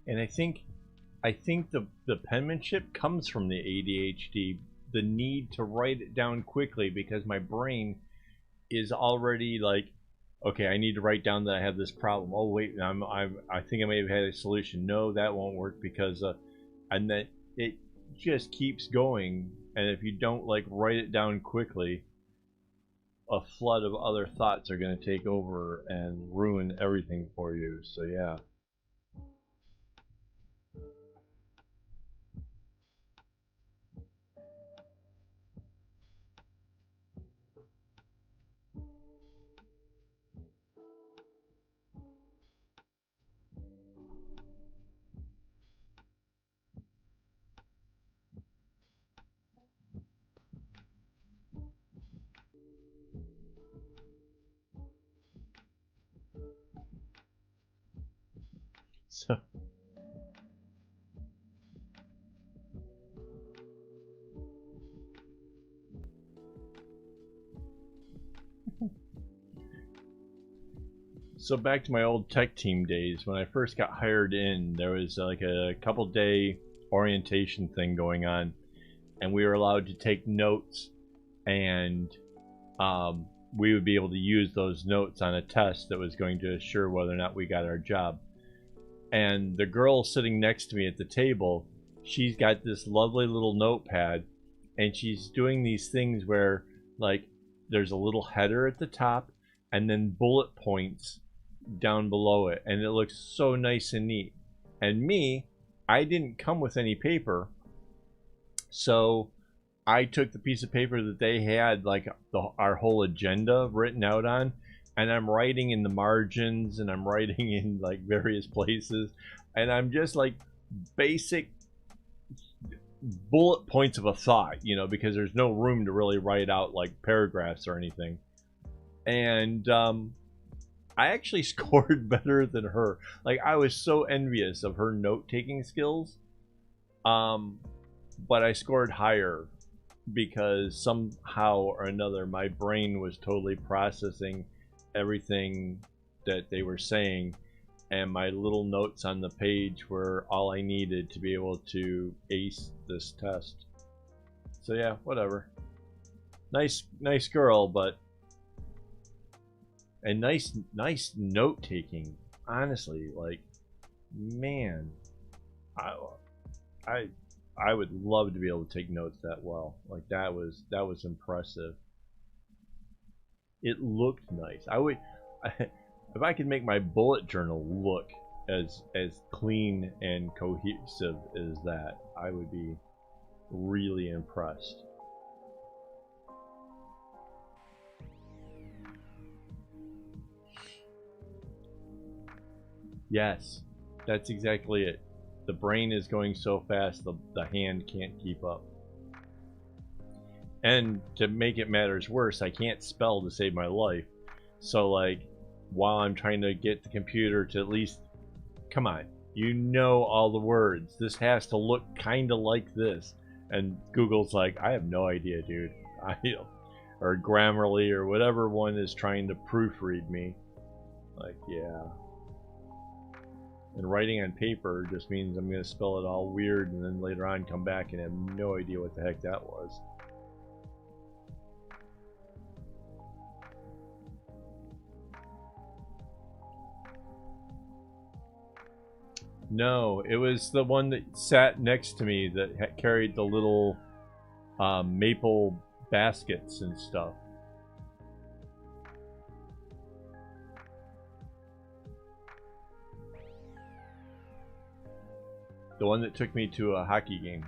And I think the penmanship comes from the ADHD, the need to write it down quickly because my brain is already like, okay, I need to write down that I have this problem. Oh wait, I think I may have had a solution. No, that won't work because and then it just keeps going. And if you don't like write it down quickly, a flood of other thoughts are going to take over and ruin everything for you. So yeah. So So back to my old tech team days, when I first got hired in, there was like a couple day orientation thing going on, and we were allowed to take notes, and we would be able to use those notes on a test that was going to assure whether or not we got our job. And the girl sitting next to me at the table, she's got this lovely little notepad, and she's doing these things where, like, there's a little header at the top and then bullet points down below it, and it looks so nice and neat. And me, I didn't come with any paper, so I took the piece of paper that they had, like our whole agenda written out on, and I'm writing in the margins and I'm writing in like various places, and I'm just like basic bullet points of a thought, you know, because there's no room to really write out like paragraphs or anything. And I actually scored better than her. Like, I was so envious of her note-taking skills. But I scored higher because somehow or another my brain was totally processing everything that they were saying, and my little notes on the page were all I needed to be able to ace this test. So yeah, whatever. Nice girl, but and nice note taking. Honestly, like, man, I would love to be able to take notes that well. Like, that was impressive. It looked nice. If I could make my bullet journal look as clean and cohesive as that, I would be really impressed. Yes, that's exactly it. The brain is going so fast, the hand can't keep up. And to make it matters worse, I can't spell to save my life. So, like, while I'm trying to get the computer to at least, come on, you know all the words. This has to look kind of like this. And Google's like, I have no idea, dude. Or Grammarly or whatever one is trying to proofread me. Like, yeah. And writing on paper just means I'm going to spell it all weird and then later on come back and have no idea what the heck that was. No, it was the one that sat next to me that carried the little maple baskets and stuff. The one that took me to a hockey game.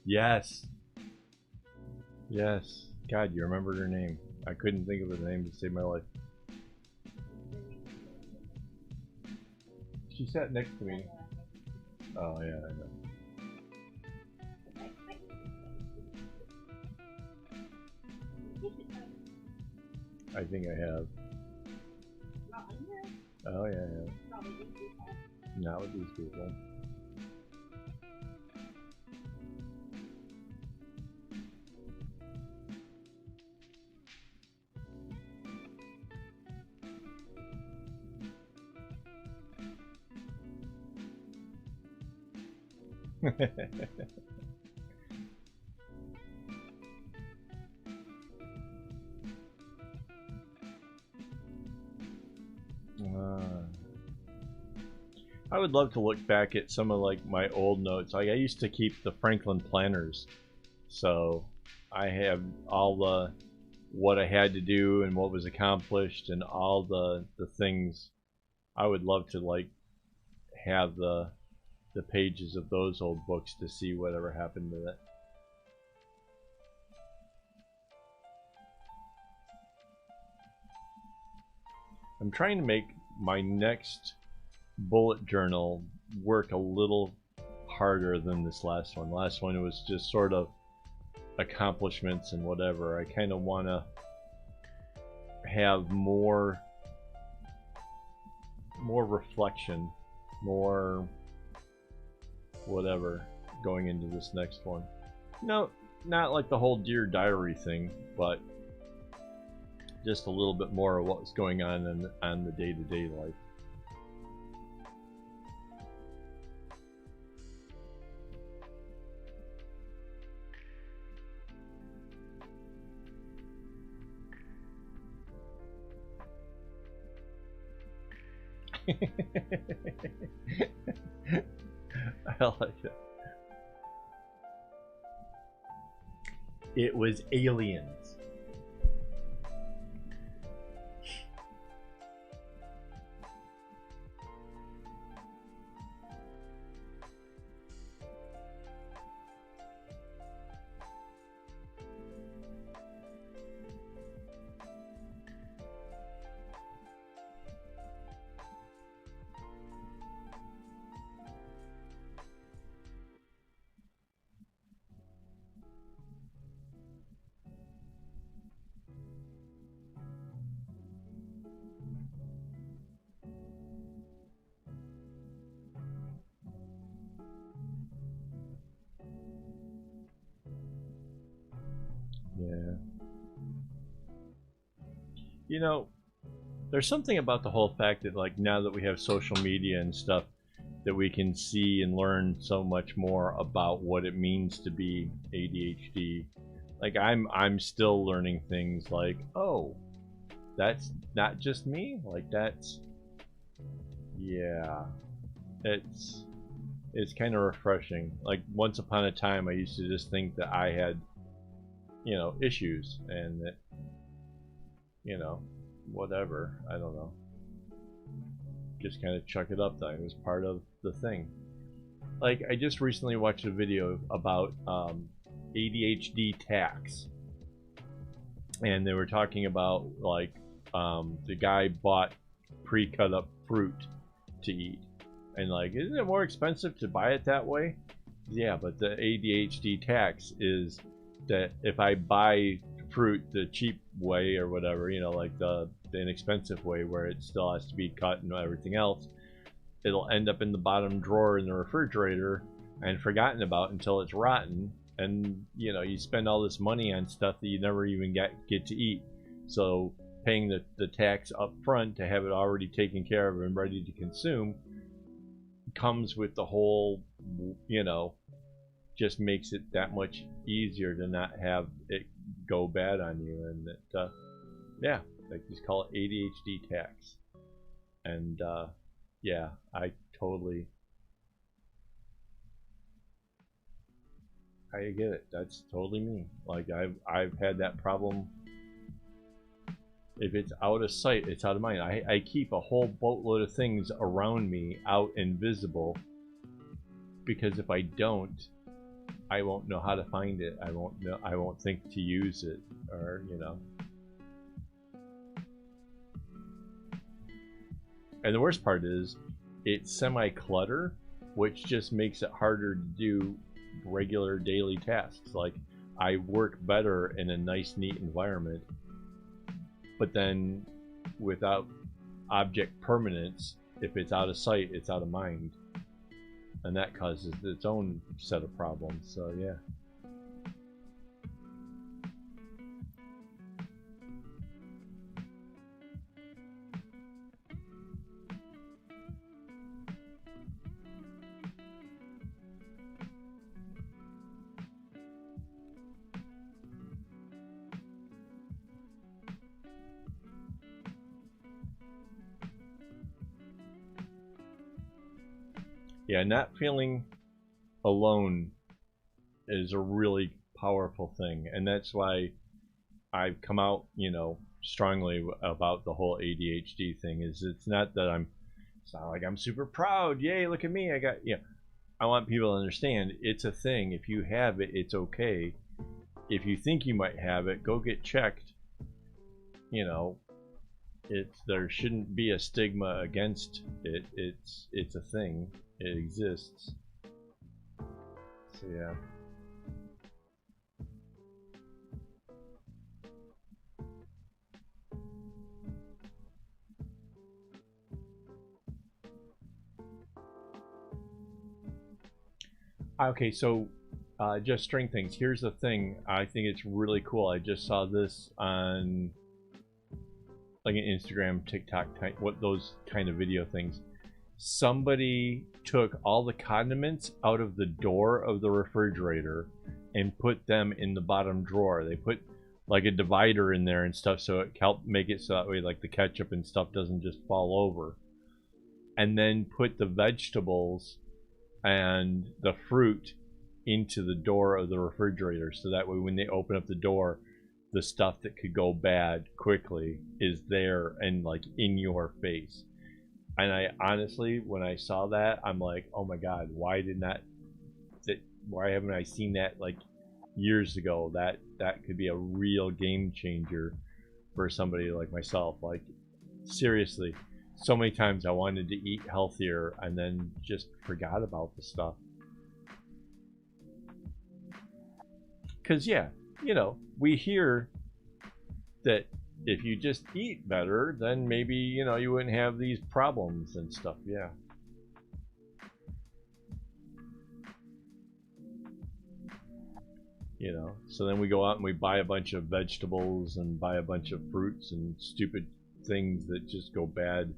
Yes. Yes. God, you remembered her name. I couldn't think of her name to save my life. She sat next to me. Oh, yeah, I know. I think I have. Oh, yeah, yeah. Not with these people. I would love to look back at some of like my old notes. Like I used to keep the Franklin planners, so I have all the what I had to do and what was accomplished and all the things. I would love to like have the pages of those old books to see whatever happened to it. I'm trying to make my next bullet journal work a little harder than this last one. Last one, it was just sort of accomplishments and whatever. I kind of want to have more reflection, more whatever going into this next one. No, not like the whole Dear Diary thing, but just a little bit more of what's going on the day-to-day life. I like that. It was aliens. You know, there's something about the whole fact that, like, now that we have social media and stuff, that we can see and learn so much more about what it means to be ADHD. Like, I'm still learning things like, oh, that's not just me. Like, that's, yeah, it's kind of refreshing. Like, once upon a time, I used to just think that I had, you know, issues, and that, you know, whatever, I don't know, just kind of chuck it up that it was part of the thing. Like, I just recently watched a video about ADHD tax, and they were talking about, like, the guy bought pre-cut up fruit to eat, and like, isn't it more expensive to buy it that way? Yeah, but the ADHD tax is that if I buy fruit the cheap way or whatever, you know, like the inexpensive way where it still has to be cut and everything else, it'll end up in the bottom drawer in the refrigerator and forgotten about until it's rotten, and you know, you spend all this money on stuff that you never even get to eat. So paying the tax up front to have it already taken care of and ready to consume comes with the whole, you know, just makes it that much easier to not have it go bad on you. And that, yeah, they just call it ADHD tax. And yeah, I get it. That's totally me. Like, I've had that problem. If it's out of sight, it's out of mind. I keep a whole boatload of things around me out and visible, because if I don't, I won't know how to find it. I won't think to use it, or, you know. And the worst part is, it's semi-clutter, which just makes it harder to do regular daily tasks. Like, I work better in a nice, neat environment, but then without object permanence, if it's out of sight, it's out of mind, and that causes its own set of problems. So yeah. Yeah, not feeling alone is a really powerful thing, and that's why I've come out, you know, strongly about the whole ADHD thing. Is it's not like I'm super proud, yay, look at me, I got, yeah. I want people to understand it's a thing. If you have it, it's okay. If you think you might have it, go get checked. You know, there shouldn't be a stigma against it. It's a thing. It exists. So yeah. Okay, so just string things. Here's the thing. I think it's really cool. I just saw this on like an Instagram, TikTok type, what those kind of video things. Somebody took all the condiments out of the door of the refrigerator and put them in the bottom drawer. They put like a divider in there and stuff, so it helped make it so that way like the ketchup and stuff doesn't just fall over. And then put the vegetables and the fruit into the door of the refrigerator, so that way when they open up the door, the stuff that could go bad quickly is there and like in your face. And I honestly, when I saw that, I'm like, oh my god, why haven't I seen that like years ago? That could be a real game changer for somebody like myself. Like, seriously, so many times I wanted to eat healthier and then just forgot about the stuff. Because yeah, you know, we hear that if you just eat better, then maybe, you know, you wouldn't have these problems and stuff. Yeah. You know, so then we go out and we buy a bunch of vegetables and buy a bunch of fruits and stupid things that just go bad.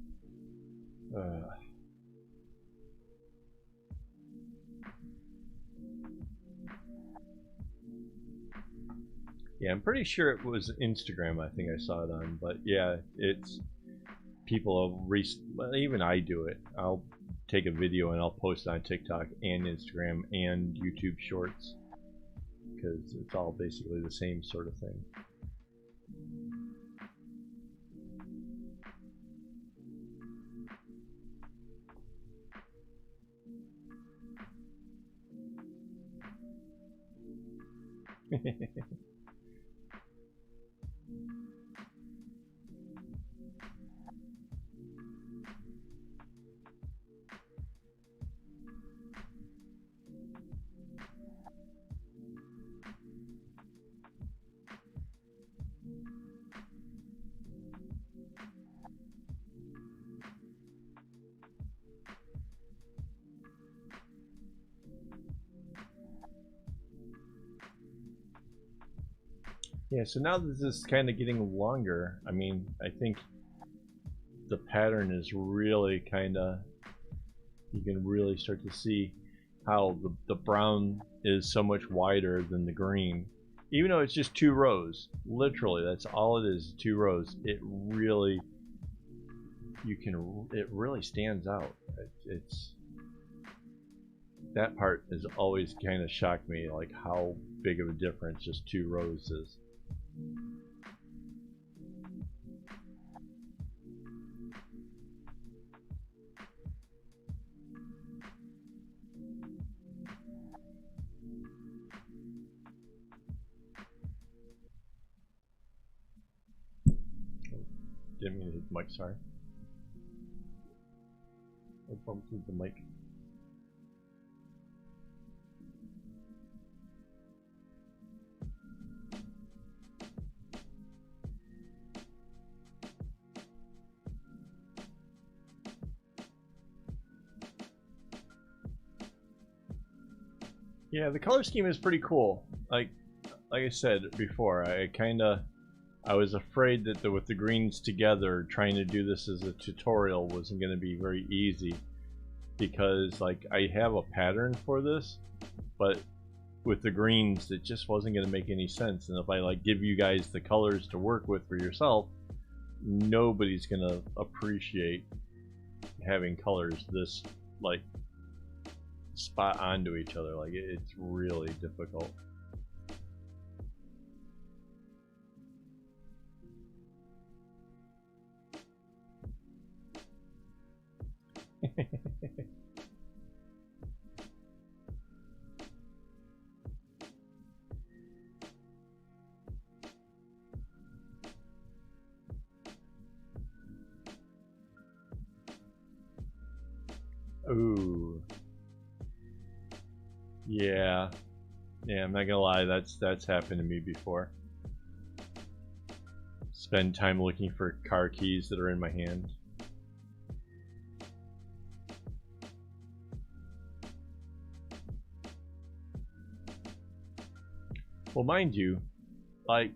Yeah, I'm pretty sure it was Instagram. I think I saw it on, but yeah, it's people have even I do it. I'll take a video and I'll post it on TikTok and Instagram and YouTube Shorts because it's all basically the same sort of thing. Yeah, so now that this is kind of getting longer, I mean, I think the pattern is really kind of, you can really start to see how the brown is so much wider than the green. Even though it's just 2 rows, literally, that's all it is, 2 rows. It really, it really stands out. It's that part has always kind of shocked me, like how big of a difference just 2 rows is. Didn't mean to hit the mic, sorry. I bumped into the mic. Yeah, the color scheme is pretty cool. Like I said before, I was afraid that with the greens together, trying to do this as a tutorial wasn't going to be very easy because like I have a pattern for this, but with the greens it just wasn't going to make any sense. And if I like give you guys the colors to work with for yourself, nobody's going to appreciate having colors this like spot onto each other. Like it's really difficult. Ooh. Yeah. Yeah, I'm not gonna lie, that's happened to me before. Spend time looking for car keys that are in my hand. Well, mind you, like,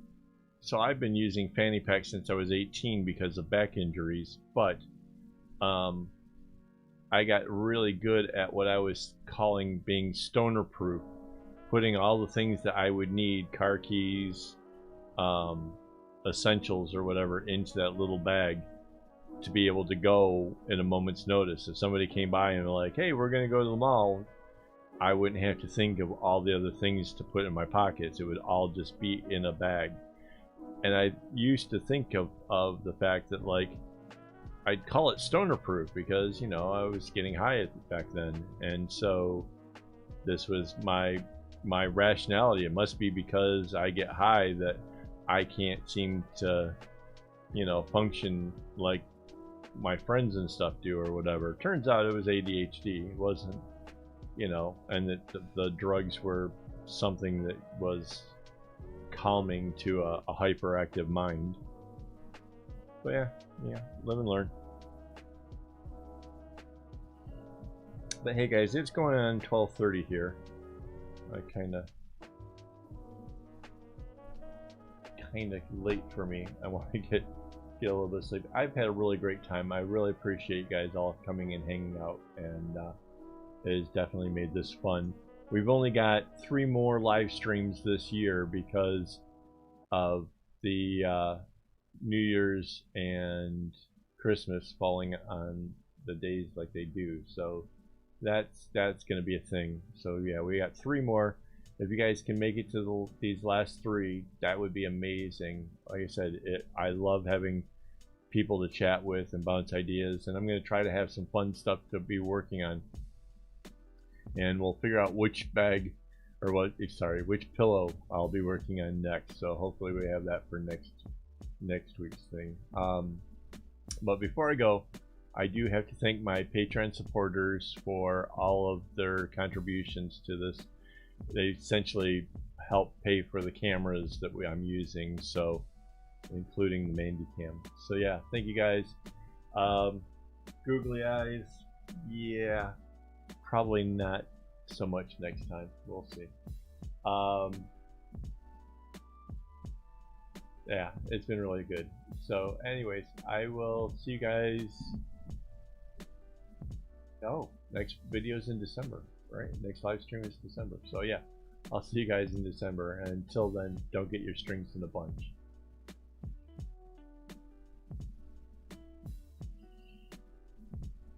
so I've been using fanny packs since I was 18 because of back injuries, but I got really good at what I was calling being stoner proof, putting all the things that I would need, car keys, essentials or whatever, into that little bag to be able to go at a moment's notice. If somebody came by and were like, hey, we're going to go to the mall, I wouldn't have to think of all the other things to put in my pockets. It would all just be in a bag. And I used to think of the fact that, like, I'd call it stoner proof because, you know, I was getting high back then. And so this was my rationality. It must be because I get high that I can't seem to, you know, function like my friends and stuff do or whatever. Turns out it was ADHD. It wasn't, you know, and that the drugs were something that was calming to a hyperactive mind. But yeah, live and learn. But hey guys, it's going on 12:30 here. I kind of kind of late for me. I want to get a little bit of sleep. I've had a really great time. I really appreciate you guys all coming and hanging out, and it has definitely made this fun. We've only got 3 more live streams this year because of the New Year's and Christmas falling on the days like they do. So that's going to be a thing. So yeah, we got 3 more. If you guys can make it to these last 3, that would be amazing. Like I said, I love having people to chat with and bounce ideas, and I'm going to try to have some fun stuff to be working on. And we'll figure out which bag, or which pillow I'll be working on next. So hopefully we have that for next week's thing. But before I go, I do have to thank my Patreon supporters for all of their contributions to this. They essentially help pay for the cameras that I'm using, so including the Mandy Cam. So yeah, thank you guys. Googly eyes, yeah, probably not so much next time. We'll see. Yeah, it's been really good. So anyways, I will see you guys. Oh, next video's in December, right? Next live stream is December. So yeah, I'll see you guys in December, and until then, don't get your strings in a bunch.